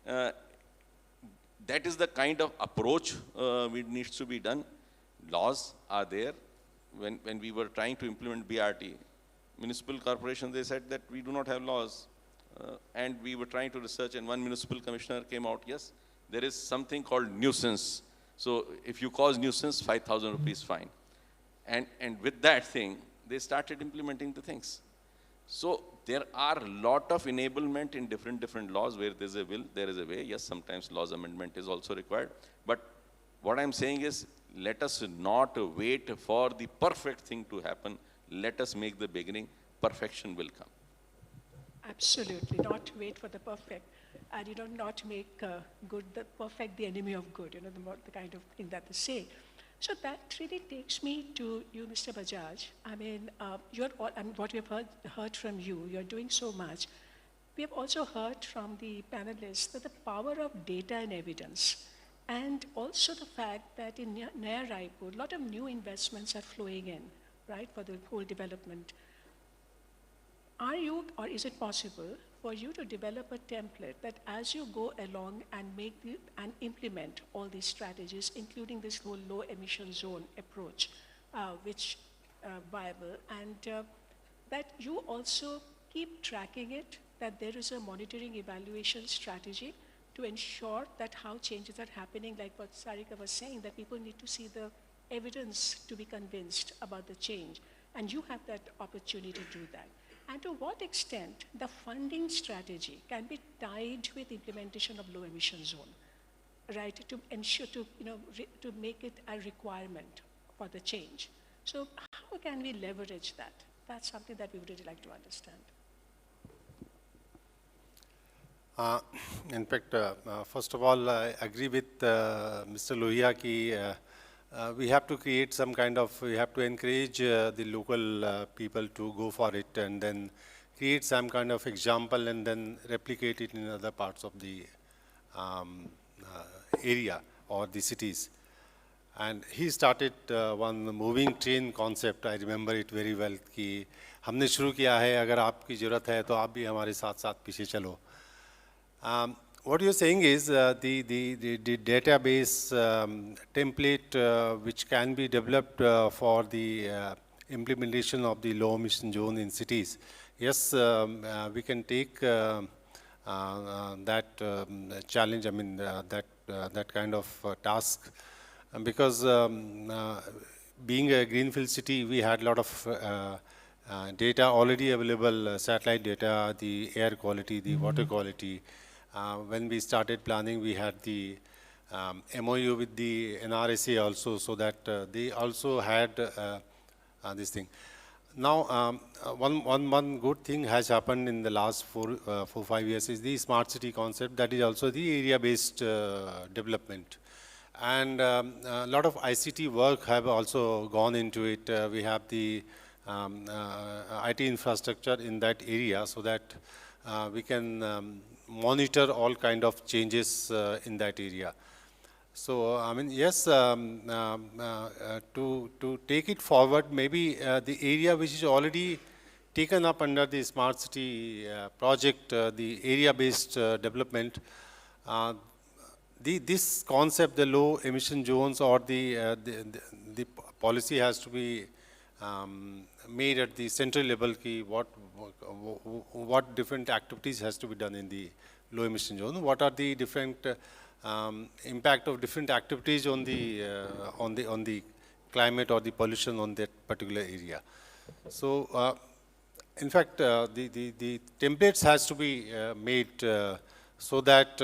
[SPEAKER 4] that is the kind of approach which needs to be done. Laws are there. When we were trying to implement BRT, municipal corporation, they said that we do not have laws. And we were trying to research, and one municipal commissioner came out, yes, there is something called nuisance. So if you cause nuisance, 5,000 rupees fine. And with that thing, they started implementing the things. So there are a lot of enablement in different laws. Where there's a will, there is a way. Yes, sometimes laws amendment is also required. But what I'm saying is, let us not wait for the perfect thing to happen. Let us make the beginning. Perfection will come.
[SPEAKER 2] Absolutely, not wait for the perfect. And not make good the perfect the enemy of good, the kind of thing that they say. So that really takes me to you, Mr. Bajaj. I mean, what we have heard from you, you're doing so much. We have also heard from the panelists that the power of data and evidence, and also the fact that in Naya Raipur, a lot of new investments are flowing in, right, for the whole development. Are you, or is it possible for you to develop a template that as you go along and and implement all these strategies, including this whole low emission zone approach, which viable, and that you also keep tracking it, that there is a monitoring evaluation strategy to ensure that how changes are happening, like what Sarika was saying, that people need to see the evidence to be convinced about the change. And you have that opportunity to do that. And to what extent the funding strategy can be tied with implementation of low emission zone, right, to ensure, to make it a requirement for the change. So how can we leverage that? That's something that we would really like to understand.
[SPEAKER 5] In fact, first of all, I agree with Mr. Lohia ki we have to create some kind of, we have to encourage the local people to go for it and then create some kind of example and then replicate it in other parts of the area or the cities. And he started one moving train concept. I remember it very well कि हमने शुरू किया है, अगर आपकी ज़रूरत है तो आप भी हमारे साथ साथ पीछे चलो. What you're saying is the database template which can be developed for the implementation of the low emission zone in cities. Yes, we can take that challenge, I mean that kind of task, because being a greenfield city, we had a lot of data already available, satellite data, the air quality, the water quality. When we started planning, we had the MOU with the NRSA also, so that they also had this thing. Now, one good thing has happened in the last 4-5 years is the smart city concept. That is also the area-based development. And a lot of ICT work have also gone into it. We have the IT infrastructure in that area so that we can monitor all kind of changes in that area. So, I mean, yes, to take it forward, maybe the area which is already taken up under the smart city project, the area-based development, this concept, the low emission zones or the policy has to be made at the central level, ki what different activities has to be done in the low emission zone, what are the different impact of different activities on the climate or the pollution on that particular area. So, in fact, the templates has to be made so that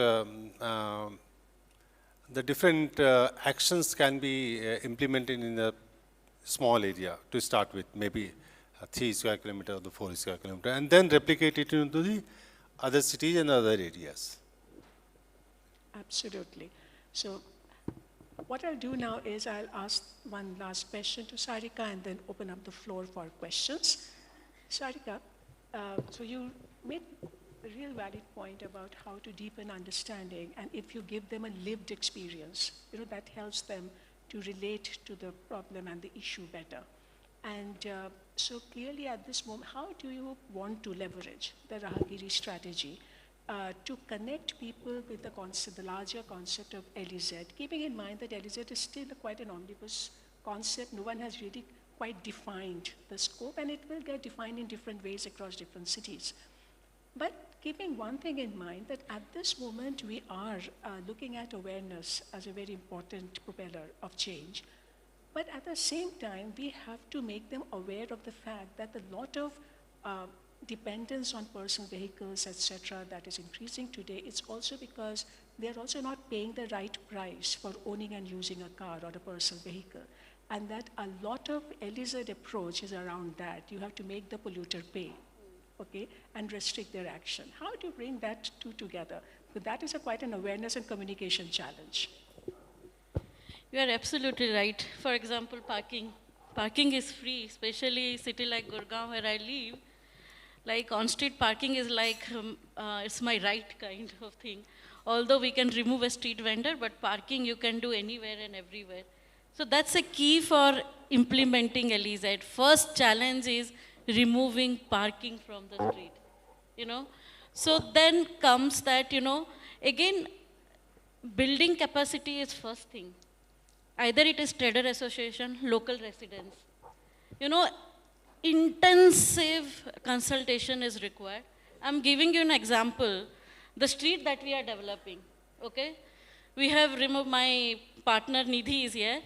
[SPEAKER 5] the different actions can be implemented in a small area to start with, maybe 3 square kilometer or the 4 square kilometer, and then replicate it into the other cities and other areas.
[SPEAKER 2] Absolutely. So what I'll do now is I'll ask one last question to Sarika and then open up the floor for questions. Sarika, so you made a real valid point about how to deepen understanding, and if you give them a lived experience, that helps them to relate to the problem and the issue better. And so clearly at this moment, how do you want to leverage the Raahgiri strategy to connect people with the concept, the larger concept of LEZ, keeping in mind that LEZ is still quite an omnibus concept. No one has really quite defined the scope, and it will get defined in different ways across different cities. But keeping one thing in mind, that at this moment we are looking at awareness as a very important propeller of change. But at the same time, we have to make them aware of the fact that a lot of dependence on personal vehicles, etc., that is increasing today, it's also because they're also not paying the right price for owning and using a car or a personal vehicle. And that a lot of LEZ approach is around that. You have to make the polluter pay, okay, and restrict their action. How do you bring that two together? But that is quite an awareness and communication challenge.
[SPEAKER 6] You are absolutely right. For example, parking. Parking is free, especially city like Gurgaon where I live. Like on-street parking is like, it's my right kind of thing. Although we can remove a street vendor, but parking you can do anywhere and everywhere. So that's a key for implementing LEZ. First challenge is removing parking from the street, So then comes that, again, building capacity is first thing. Either it is trader association, local residents. Intensive consultation is required. I'm giving you an example. The street that we are developing, okay? We have removed, my partner Nidhi is here.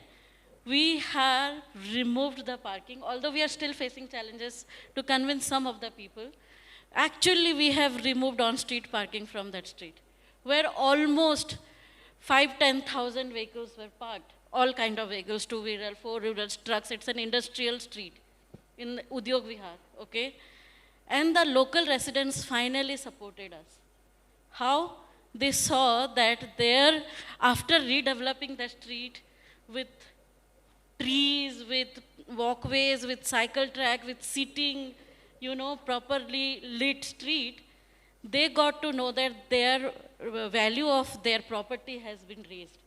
[SPEAKER 6] We have removed the parking, although we are still facing challenges to convince some of the people. Actually, we have removed on-street parking from that street, where almost 10,000 vehicles were parked. All kind of vehicles, two-wheeler, four-wheelers, trucks. It's an industrial street in Udyog Vihar, okay? And the local residents finally supported us. How? They saw that there, after redeveloping the street with trees, with walkways, with cycle track, with seating, you know, properly lit street, they got to know that their value of their property has been raised.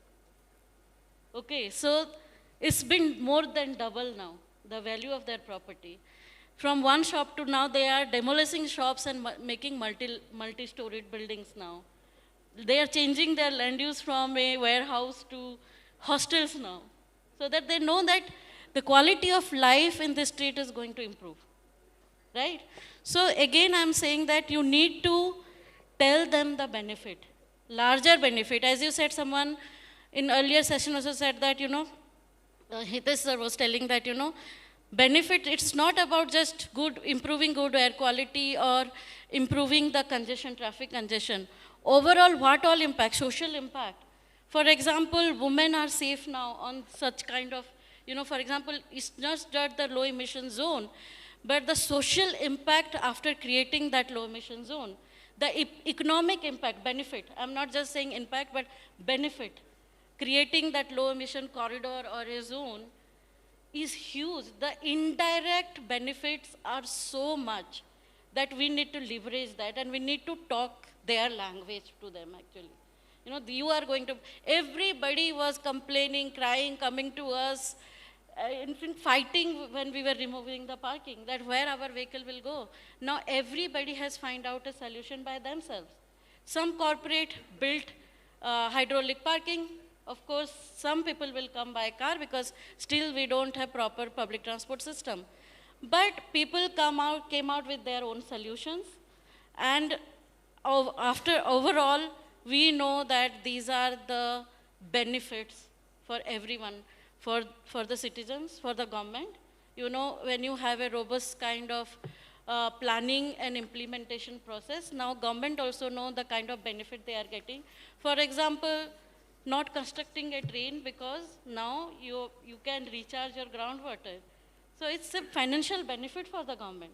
[SPEAKER 6] Okay, so it's been more than double now, the value of their property. From one shop to now, they are demolishing shops and making multi-storied buildings now. They are changing their land use from a warehouse to hostels now, so that they know that the quality of life in this street is going to improve, right? So again, I'm saying that you need to tell them the benefit, larger benefit. As you said, someone in earlier session also said that, you know, Hitesh sir was telling that, you know, benefit, it's not about just improving good air quality or improving the congestion, traffic congestion. Overall, what all impact? Social impact. For example, women are safe now on such kind of, you know, for example, it's not just the low emission zone, but the social impact after creating that low emission zone, the economic impact, benefit. I'm not just saying impact, but benefit. Creating that low emission corridor or a zone is huge. The indirect benefits are so much that we need to leverage that, and we need to talk their language to them actually. You know, you are going to, everybody was complaining, crying, coming to us, in fact, fighting when we were removing the parking, that where our vehicle will go. Now everybody has found out a solution by themselves. Some corporate built hydraulic parking. Of course, some people will come by car because still we don't have proper public transport system. But people came out with their own solutions. And after overall, we know that these are the benefits for everyone, for the citizens, for the government. You know, when you have a robust kind of planning and implementation process, now government also know the kind of benefit they are getting. For example, not constructing a drain because now you can recharge your groundwater. So it's a financial benefit for the government,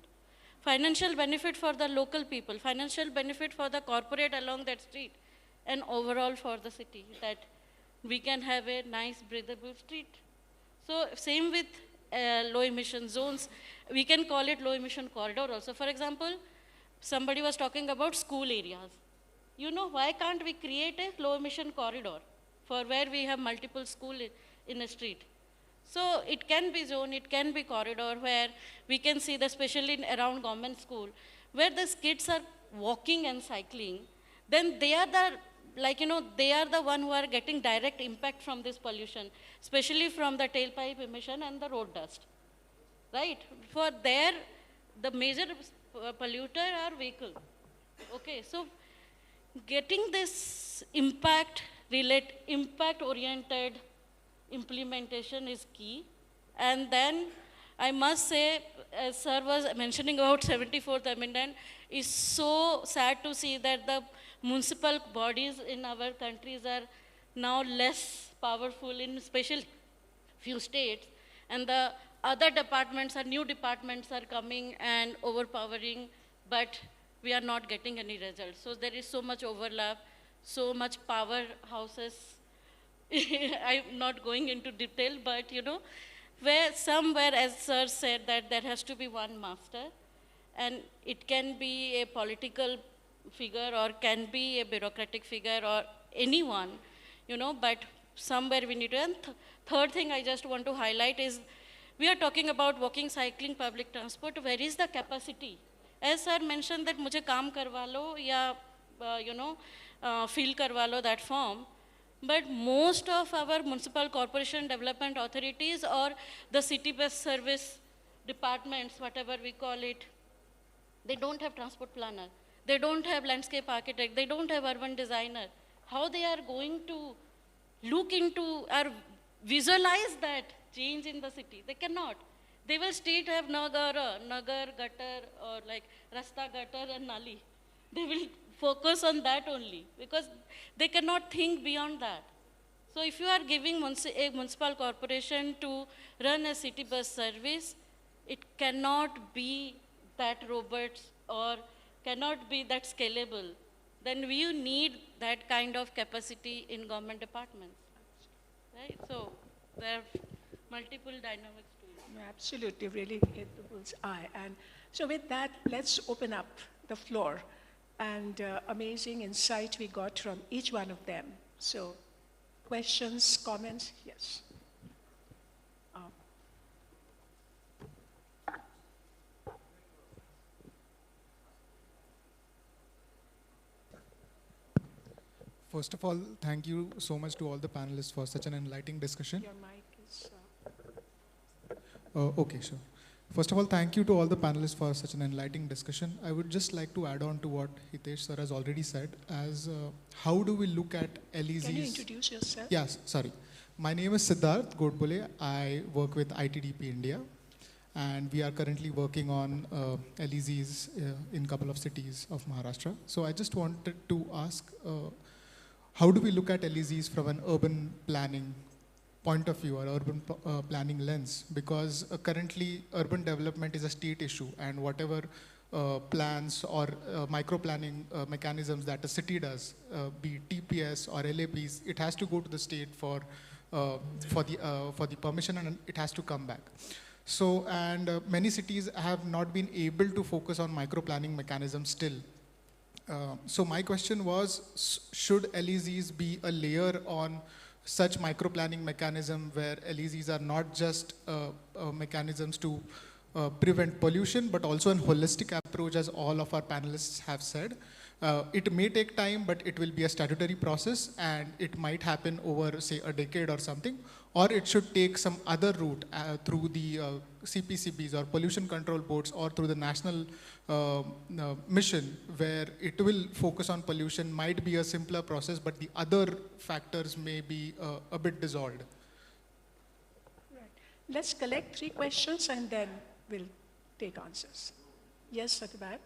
[SPEAKER 6] financial benefit for the local people, financial benefit for the corporate along that street, and overall for the city, that we can have a nice breathable street. So same with low emission zones. We can call it low emission corridor also. For example, somebody was talking about school areas. You know, why can't we create a low emission corridor for where we have multiple schools in a street? So it can be zone, it can be corridor where we can see, especially around government school, where the kids are walking and cycling, then they are the, like, you know, they are the one who are getting direct impact from this pollution, especially from the tailpipe emission and the road dust, right? For there, the major polluter are vehicle. Okay, so getting this impact-oriented implementation is key. And then I must say, as sir was mentioning about 74th Amendment, it's so sad to see that the municipal bodies in our countries are now less powerful in especially few states, and the other departments are, new departments are coming and overpowering, but we are not getting any results. So there is so much overlap, so much powerhouses. I'm not going into detail, but you know, where somewhere, as sir said, that there has to be one master, and it can be a political figure or can be a bureaucratic figure or anyone, you know, but somewhere we need to. And third thing I just want to highlight is, we are talking about walking, cycling, public transport. Where is the capacity? As sir mentioned that mujhe kaam karwa lo ya, you know, fill karwa lo that form. But most of our municipal corporation development authorities or the city bus service departments, whatever we call it, they don't have transport planner. They don't have landscape architect, they don't have urban designer. How they are going to look into or visualize that change in the city? They cannot. They will still have Nagarro, Nagar, gutter, or like Rasta, gutter, and Nali. They will focus on that only because they cannot think beyond that. So if you are giving a municipal corporation to run a city bus service, it cannot be that robust or cannot be that scalable. Then we need that kind of capacity in government departments, right? So there are multiple dynamics to it.
[SPEAKER 2] You absolutely really hit the bull's eye. And so with that, let's open up the floor. And amazing insight we got from each one of them. So questions, comments? Yes.
[SPEAKER 7] First of all, thank you so much to all the panelists for such an enlightening discussion.
[SPEAKER 2] Your mic is...
[SPEAKER 7] Okay, sure. First of all, thank you to all the panelists for such an enlightening discussion. I would just like to add on to what Hitesh sir has already said as how do we look at LEZs?
[SPEAKER 2] Can you introduce yourself?
[SPEAKER 7] Yes, sorry. My name is Siddharth Godbole. I work with ITDP India, and we are currently working on LEZs in a couple of cities of Maharashtra. So I just wanted to ask, how do we look at LEZs from an urban planning point of view or urban planning lens? Because currently urban development is a state issue, and whatever plans or micro planning mechanisms that a city does, be it TPS or LAPs, it has to go to the state for the permission, and it has to come back. So, and many cities have not been able to focus on micro planning mechanisms still. So my question was, should LEZs be a layer on such micro planning mechanism where LEZs are not just mechanisms to prevent pollution, but also a holistic approach, as all of our panelists have said. It may take time, but it will be a statutory process, and it might happen over, say, a decade or something, or it should take some other route through the CPCBs or pollution control boards, or through the national mission, where it will focus on pollution. Might be a simpler process, but the other factors may be a bit dissolved.
[SPEAKER 2] Right. Let's collect 3 questions and then we'll take answers. Yes, at the back.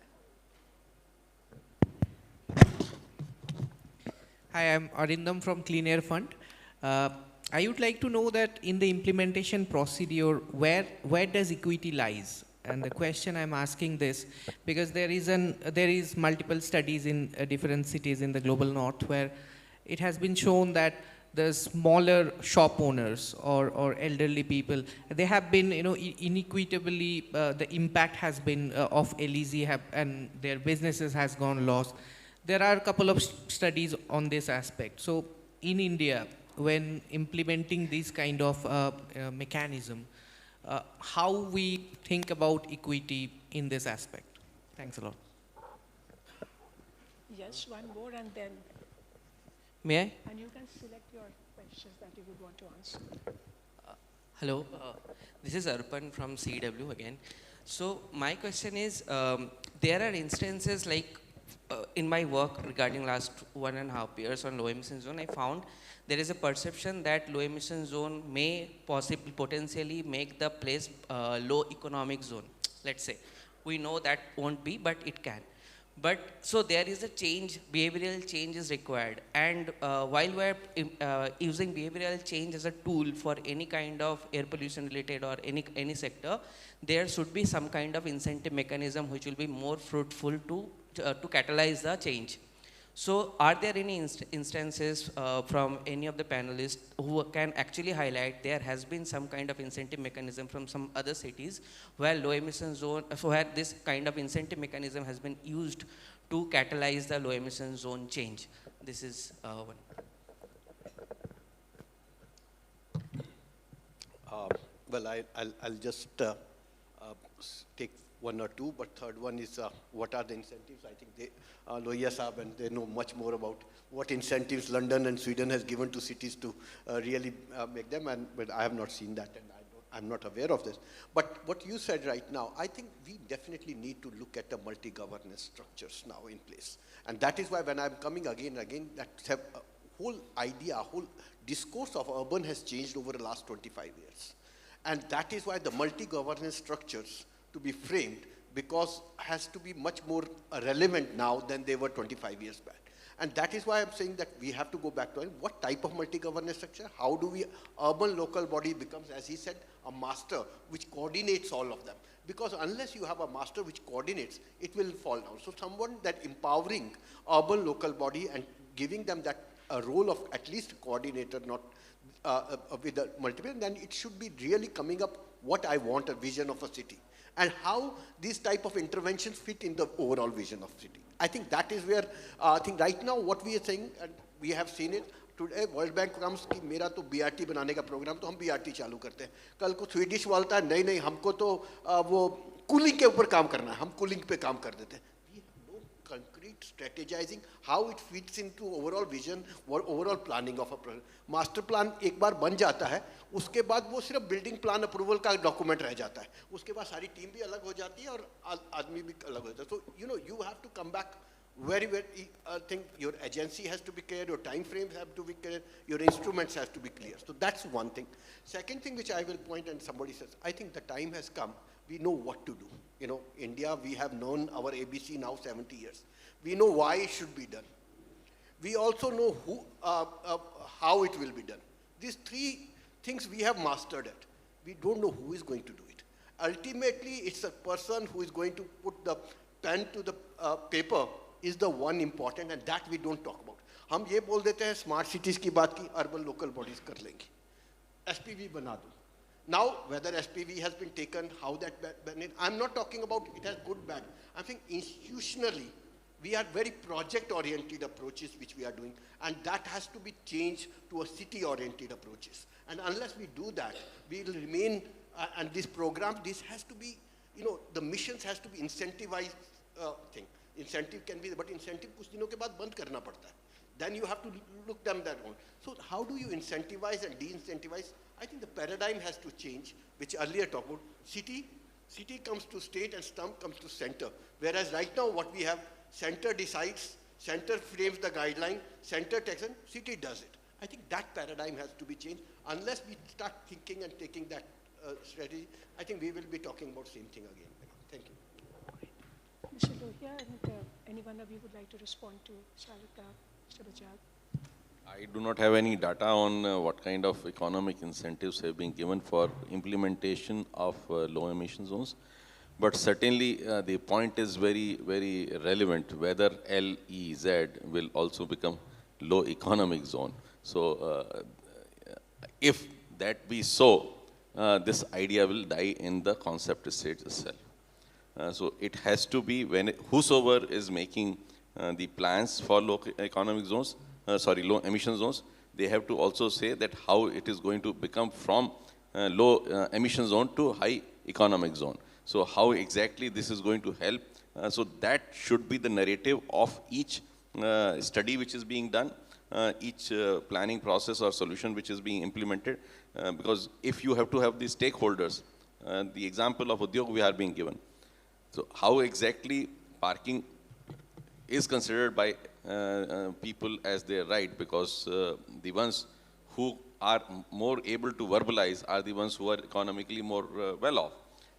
[SPEAKER 8] Hi, I'm Arindam from Clean Air Fund. I would like to know that in the implementation procedure, where does equity lies? And the question I'm asking this, because there is multiple studies in different cities in the global north where it has been shown that the smaller shop owners or elderly people, they have been, inequitably, the impact has been of LEZ and their businesses has gone lost. There are a couple of studies on this aspect. So in India, when implementing this kind of mechanism, how we think about equity in this aspect? Thanks a lot.
[SPEAKER 2] Yes, one more and then.
[SPEAKER 8] May I?
[SPEAKER 2] And you can select your questions that you would want to answer.
[SPEAKER 9] Hello, this is Arpan from CW again. So my question is, there are instances like in my work regarding last 1.5 years on low emission zone, I found there is a perception that low emission zone may potentially make the place low economic zone. Let's say, we know that won't be, but it can. But so there is a change, behavioral change is required. And while we're using behavioral change as a tool for any kind of air pollution related or any sector, there should be some kind of incentive mechanism which will be more fruitful to catalyze the change. So are there any instances from any of the panelists who can actually highlight there has been some kind of incentive mechanism from some other cities where low emission zone, where this kind of incentive mechanism has been used to catalyze the low emission zone change? This is one.
[SPEAKER 3] Well, I'll just take one or two, but third one is what are the incentives? I think they, Lohia Saab, and they know much more about what incentives London and Sweden has given to cities to really make them, but I have not seen that, and I don't I'm not aware of this. But what you said right now, I think we definitely need to look at the multi-governance structures now in place. And that is why when I'm coming again and again, that whole idea, whole discourse of urban has changed over the last 25 years. And that is why the multi-governance structures to be framed because has to be much more relevant now than they were 25 years back. And that is why I'm saying that we have to go back to what type of multi-governance structure, how do we, urban local body becomes, as he said, a master which coordinates all of them. Because unless you have a master which coordinates, it will fall down. So someone that empowering urban local body and giving them that role of at least coordinator, not with a multiple, then it should be really coming up what I want, a vision of a city. And how these type of interventions fit in the overall vision of city. I think that is where, I think right now what we are saying, and we have seen it, today World Bank comes कि मेरा तो BRT बनाने का program तो हम BRT चालू करते हैं. कल को Swedish बोलता है नहीं नहीं हमको तो वो cooling के ऊपर काम करना है, हम cooling पे काम कर देते हैं. We have no concrete strategizing how it fits into overall vision or overall planning of a project. Master plan एक बार बन जाता है, उसके बाद वो सिर्फ building plan approval का document रह जाता है. उसके बाद सारी team भी अलग हो जाती है और आदमी भी अलग हो जाता है. So you know you have to come back. Very, I think your agency has to be clear, your time frames have to be clear, your instruments has to be clear. So that's one thing. Second thing which I will point, and somebody says, I think the time has come, we know what to do. You know, India, we have known our ABC now 70 years. We know why it should be done. We also know who, how it will be done. These three things we have mastered it. We don't know who is going to do it. Ultimately, it's a person who is going to put the pen to the paper is the one important, and that we don't talk about. हम ये बोल देते हैं smart cities की बात की urban local bodies कर लेंगे. SPV बना दो. Now whether SPV has been taken, how that I'm not talking about it has good bad. I think institutionally we are very project oriented approaches which we are doing, and that has to be changed to a city oriented approaches. And unless we do that, we will remain and this program, this has to be, you know, the missions has to be incentivized thing. Incentive can be, but incentive कुछ दिनों के बाद बंद करना पड़ता है. Then you have to look them that on. So how do you incentivize and de-incentivize? I think the paradigm has to change, which earlier talked about. City comes to state and state comes to center. Whereas right now what we have, center decides, center frames the guideline, center takes and city does it. I think that paradigm has to be changed. Unless we start thinking and taking that strategy, I think we will be talking about same thing again. Thank you.
[SPEAKER 2] Mr. Lohia, and any one of you would like to respond to Sarika, Mr. Bajaj?
[SPEAKER 4] I do not have any data on what kind of economic incentives have been given for implementation of low emission zones. But certainly the point is very, very relevant whether LEZ will also become low economic zone. So if that be so, this idea will die in the concept stage itself. So it has to be when whosoever is making the plans for low economic zones, low emission zones, they have to also say that how it is going to become from low emission zone to high economic zone. So how exactly this is going to help? So that should be the narrative of each study which is being done, each planning process or solution which is being implemented. Because if you have to have the stakeholders, the example of Udyog we are being given. So how exactly parking is considered by people as their right, because the ones who are more able to verbalize are the ones who are economically more well off.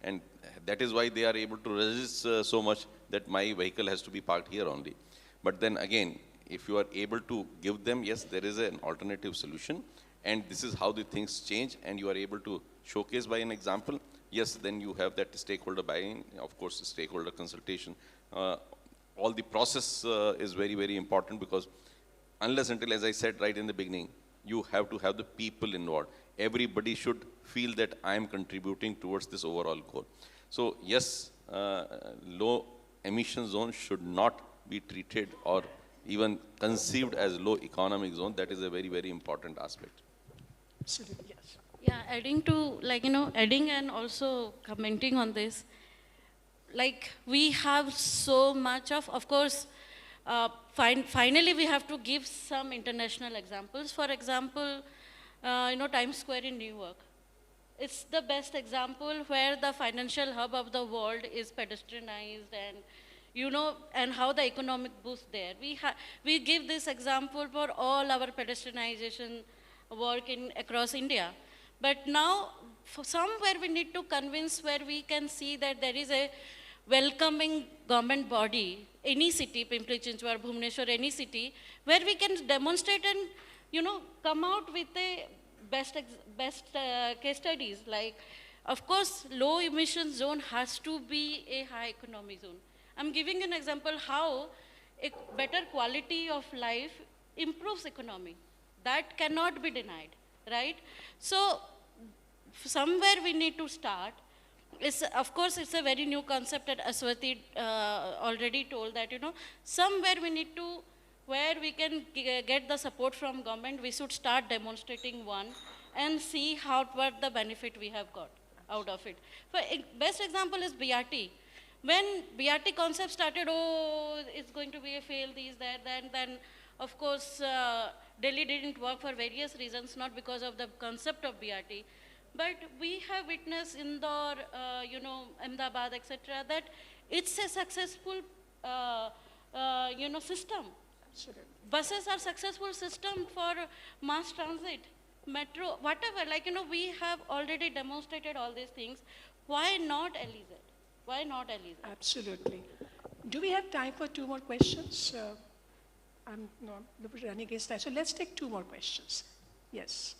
[SPEAKER 4] And that is why they are able to resist so much that my vehicle has to be parked here only. But then again, if you are able to give them, yes, there is an alternative solution, and this is how the things change, and you are able to showcase by an example, yes, then you have that stakeholder buy-in, of course, stakeholder consultation. All the process is very, very important, because unless until, as I said right in the beginning, you have to have the people involved. Everybody should feel that I am contributing towards this overall goal. So yes, low emission zones should not be treated or even conceived as low economic zone. That is a very, very important aspect.
[SPEAKER 2] Absolutely, yes.
[SPEAKER 6] Yeah, adding to, adding and also commenting on this, we have so much of course, finally we have to give some international examples. For example, Times Square in New York. it's the best example where the financial hub of the world is pedestrianized and, you know, and how the economic boost there. We give this example for all our pedestrianization work across India. But now, for somewhere we need to convince where we can see that there is a welcoming government body, any city, Pimpri Chinchwad, Bhubaneswar, any city, where we can demonstrate and, you know, come out with a best case studies. Like, of course, low emission zone has to be a high economy zone. I'm giving an example how a better quality of life improves economy. That cannot be denied, right? So somewhere we need to start. Of course, it's a very new concept that Aswati already told that, you know, somewhere we need to, where we can get the support from government, we should start demonstrating one and see what the benefit we have got out of it. For best example is BRT. When BRT concept started, oh, it's going to be a fail, then of course, Delhi didn't work for various reasons, not because of the concept of BRT. But we have witnessed Indore, you know, Ahmedabad, etc., that it's a successful, you know, system.
[SPEAKER 2] Absolutely.
[SPEAKER 6] Buses are successful system for mass transit, metro, whatever. Like, you know, we have already demonstrated all these things. Why not LEZ? Why not LEZ?
[SPEAKER 2] Absolutely. Do we have time for 2 more questions? I'm not running against time. So let's take 2 more questions. Yes.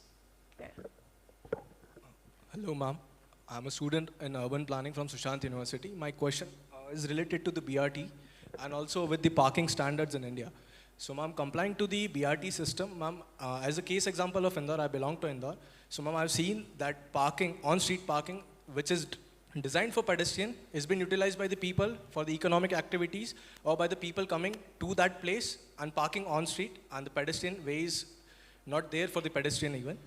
[SPEAKER 2] There.
[SPEAKER 10] Hello, ma'am. I'm a student in urban planning from Sushant University. My question is related to the BRT and also with the parking standards in India. So, ma'am, complying to the BRT system, ma'am, as a case example of Indore, I belong to Indore. So, ma'am, I've seen that parking, on-street parking, which is designed for pedestrian, is being utilized by the people for the economic activities or by the people coming to that place and parking on-street, and the pedestrian way is not there for the pedestrian even.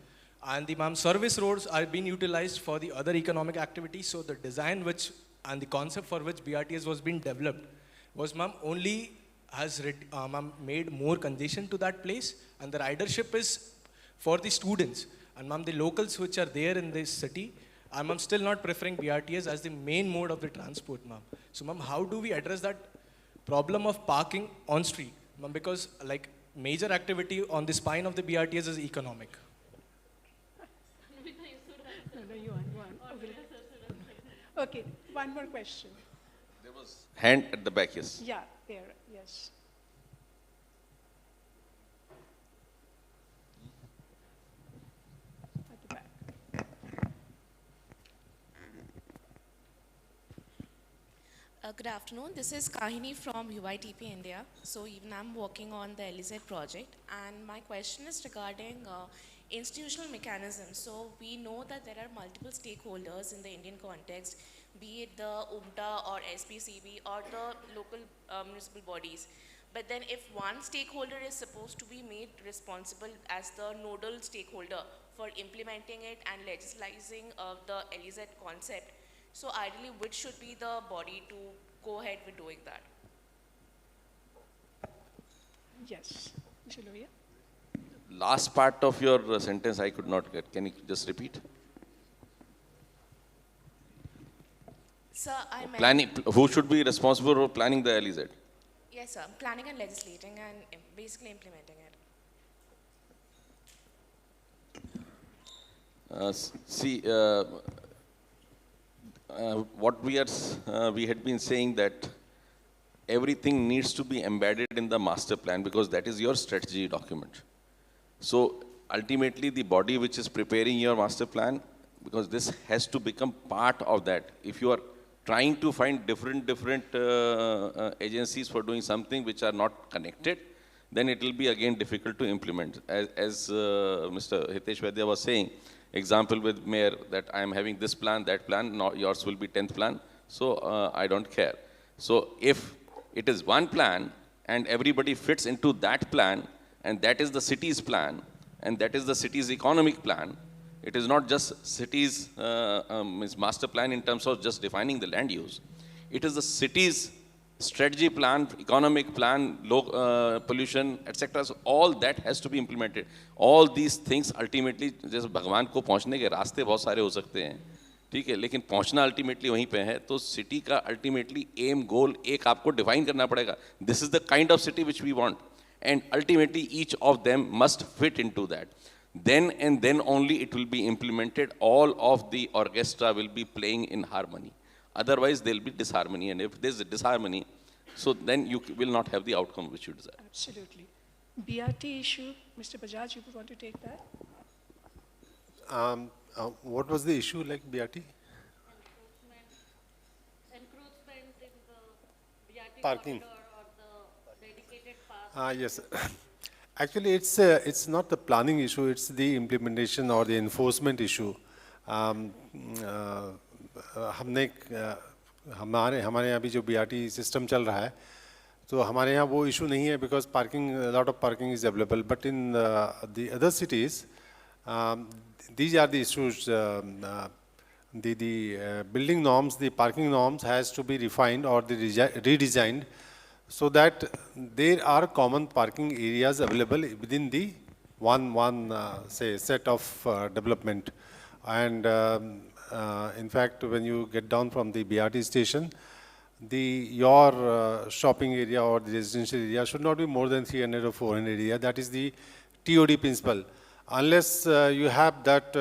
[SPEAKER 10] And the, ma'am, service roads are being utilized for the other economic activities. So the design which and the concept for which BRTS was being developed was, ma'am, only has ma'am, made more congestion to that place, and the ridership is for the students. And, ma'am, the locals which are there in this city, I'm still not preferring BRTS as the main mode of the transport, ma'am. So, ma'am, how do we address that problem of parking on street, ma'am? Because, like, major activity on the spine of the BRTS is economic.
[SPEAKER 2] Okay, 1 more question.
[SPEAKER 4] There was hand at the back, yes.
[SPEAKER 2] Yeah, there, yes. At the back.
[SPEAKER 11] Good afternoon. This is Kahini from UITP India. So even I'm working on the LEZ project, and my question is regarding institutional mechanisms. So we know that there are multiple stakeholders in the Indian context, be it the UMTA or SPCB or the local municipal bodies. But then if one stakeholder is supposed to be made responsible as the nodal stakeholder for implementing it and legislating the LEZ concept, so ideally which should be the body to go ahead with doing that?
[SPEAKER 2] Yes. Mr. Lohia?
[SPEAKER 4] Last part of your sentence I could not get. Can you just repeat?
[SPEAKER 11] Sir, I meant...
[SPEAKER 4] Planning, who should be responsible for planning the LEZ?
[SPEAKER 11] Yes, sir. Planning and legislating and basically implementing it.
[SPEAKER 4] What we had been saying that everything needs to be embedded in the master plan because that is your strategy document. So ultimately the body which is preparing your master plan, because this has to become part of that. If you are trying to find different agencies for doing something which are not connected, then it will be again difficult to implement. As Mr. Hitesh Vaidya was saying, example with mayor that I am having this plan, that plan, yours will be 10th plan, so I don't care. So if it is one plan and everybody fits into that plan, and that is the city's plan, and that is the city's economic plan, it is not just city's master plan in terms of just defining the land use. It is the city's strategy plan, economic plan, low pollution, etc. So all that has to be implemented. All these things ultimately, जैसे भगवान को पहुंचने के रास्ते बहुत सारे हो सकते हैं, ठीक है, लेकिन पहुंचना अल्टीमेटली वहीं पे है. तो सिटी का अल्टीमेटली एम गोल एक आपको डिफाइन करना पड़ेगा. This is the kind of city which we want, and ultimately each of them must fit into that. Then and then only it will be implemented. All of the orchestra will be playing in harmony. Otherwise, there will be disharmony, and if there is a disharmony, so then you will not have the outcome which you desire.
[SPEAKER 2] Absolutely. BRT issue, Mr. Bajaj, you would want to take that?
[SPEAKER 5] What was the issue like BRT?
[SPEAKER 6] Encroachment in the BRT
[SPEAKER 5] Parking.
[SPEAKER 6] corridor or the dedicated path.
[SPEAKER 5] Yes. Actually, it's not the planning issue, it's the implementation or the enforcement issue. हमने हमारे यहाँ भी जो BRT system चल रहा है, तो हमारे यहाँ वो इशू नहीं है because parking, a lot of parking is available. But in the other cities, these are the issues. The building norms, the parking norms has to be refined or redesigned, so that there are common parking areas available within the one say set of development. And in fact, when you get down from the BRT station, your shopping area or the residential area should not be more than 300 or 400 area. That is the TOD principle. Unless you have that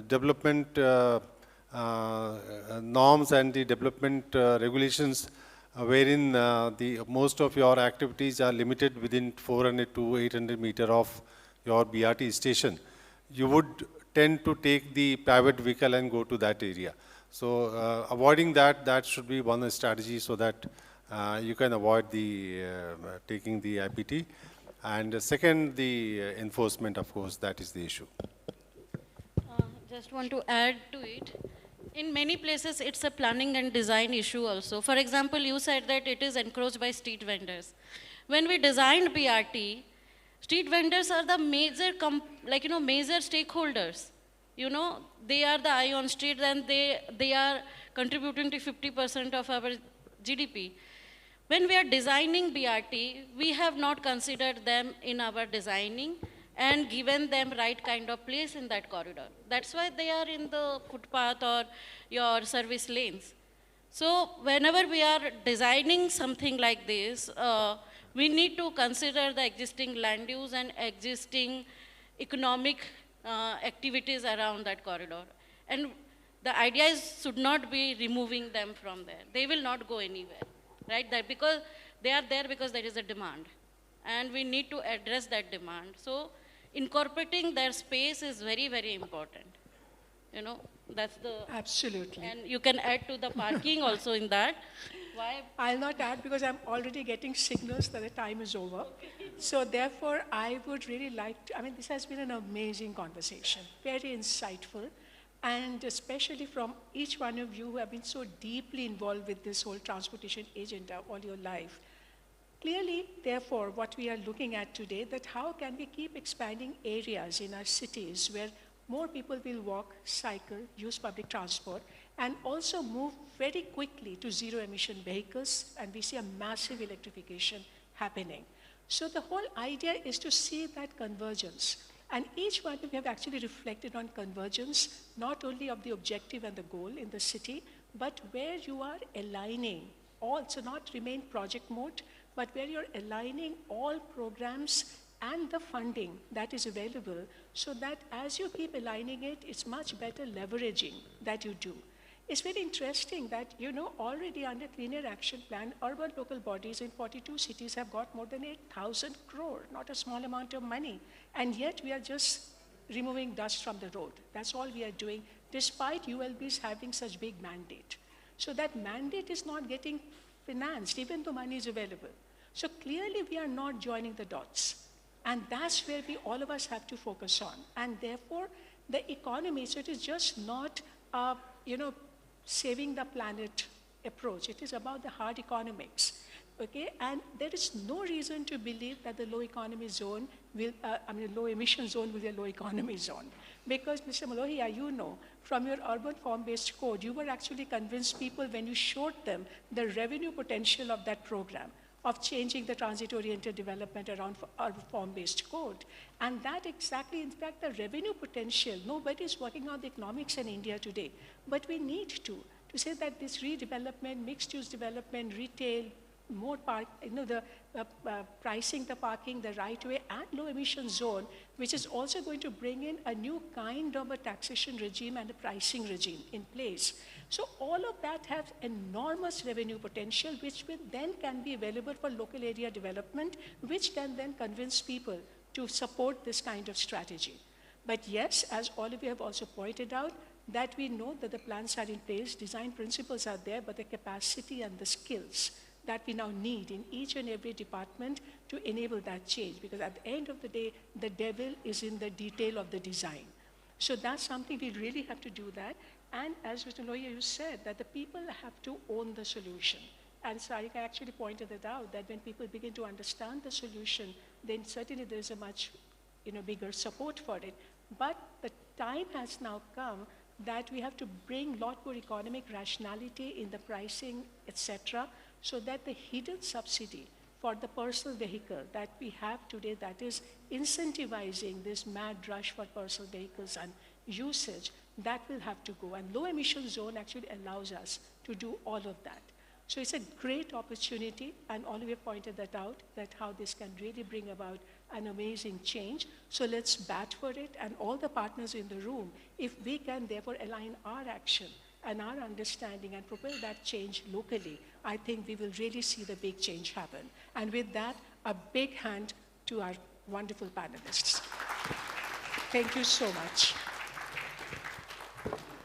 [SPEAKER 5] development norms and the development regulations, wherein the most of your activities are limited within 400 to 800 meter of your BRT station, you would tend to take the private vehicle and go to that area. So avoiding that should be one strategy, so that you can avoid the taking the IPT. And second, the enforcement, of course, that is the issue.
[SPEAKER 6] Just want to add to it. In many places, it's a planning and design issue also. For example, you said that it is encroached by street vendors. When we designed BRT, street vendors are the major, major stakeholders. You know, they are the eye on street, and they are contributing to 50% of our GDP. When we are designing BRT, we have not considered them in our designing and given them right kind of place in that corridor. That's why they are in the footpath or your service lanes. So whenever we are designing something like this, we need to consider the existing land use and existing economic activities around that corridor. And the idea is should not be removing them from there. They will not go anywhere, right? That because they are there because there is a demand, and we need to address that demand. So incorporating their space is very, very important. You know, that's the...
[SPEAKER 2] Absolutely.
[SPEAKER 6] And you can add to the parking also in that. Why?
[SPEAKER 2] I'll not add because I'm already getting signals that the time is over. Okay. So therefore, I would really like to, this has been an amazing conversation, very insightful, and especially from each one of you who have been so deeply involved with this whole transportation agenda all your life. Clearly, therefore, what we are looking at today, that how can we keep expanding areas in our cities where more people will walk, cycle, use public transport, and also move very quickly to zero-emission vehicles, and we see a massive electrification happening. So the whole idea is to see that convergence. And each one of you have actually reflected on convergence, not only of the objective and the goal in the city, but where you are aligning all, so not remain project mode, but where you're aligning all programs and the funding that is available, so that as you keep aligning it, it's much better leveraging that you do. It's very interesting that, already under Clean Air Action Plan, urban local bodies in 42 cities have got more than 8,000 crore, not a small amount of money. And yet we are just removing dust from the road. That's all we are doing, despite ULBs having such big mandate. So that mandate is not getting financed, even though money is available. So clearly we are not joining the dots. And that's where all of us have to focus on. And therefore, the economy, so it is just not, saving the planet approach. It is about the hard economics, okay? And there is no reason to believe that the low emission zone will be a low economy zone. Because, Mr. Lohia, you know, from your urban form-based code, you were actually convinced people when you showed them the revenue potential of that program, of changing the transit-oriented development around urban form-based code. And that exactly, in fact, the revenue potential, nobody's working on the economics in India today, but we need to say that this redevelopment, mixed-use development, retail, more the pricing the parking the right way, and low emission zone, which is also going to bring in a new kind of a taxation regime and a pricing regime in place. So all of that has enormous revenue potential, which then can be available for local area development, which can then convince people to support this kind of strategy. But yes, as all of you have also pointed out, that we know that the plans are in place, design principles are there, but the capacity and the skills that we now need in each and every department to enable that change. Because at the end of the day, the devil is in the detail of the design. So that's something we really have to do that. And as Mr. Lohia, you said, that the people have to own the solution. And Sarika actually pointed it out, that when people begin to understand the solution, then certainly there's a much bigger support for it. But the time has now come that we have to bring a lot more economic rationality in the pricing, etc., so that the hidden subsidy for the personal vehicle that we have today, that is incentivizing this mad rush for personal vehicles and usage, that will have to go. And low emission zone actually allows us to do all of that. So it's a great opportunity, and all of you have pointed that out, that how this can really bring about an amazing change. So let's bat for it, and all the partners in the room, if we can therefore align our action and our understanding and propel that change locally, I think we will really see the big change happen. And with that, a big hand to our wonderful panelists. Thank you so much.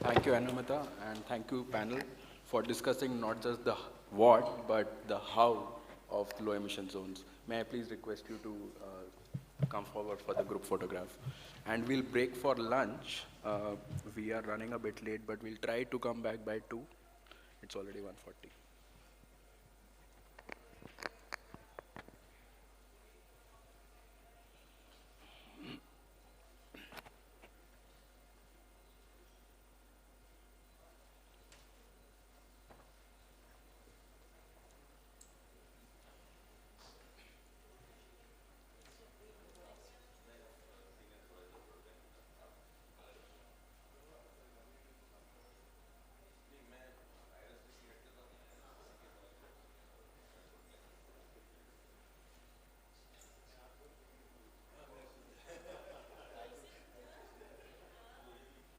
[SPEAKER 1] Thank you, Anumita, and thank you, panel, for discussing not just the what, but the how of the low emission zones. May I please request you to come forward for the group photograph. And we'll break for lunch. We are running a bit late, but we'll try to come back by 2. It's already 1:40.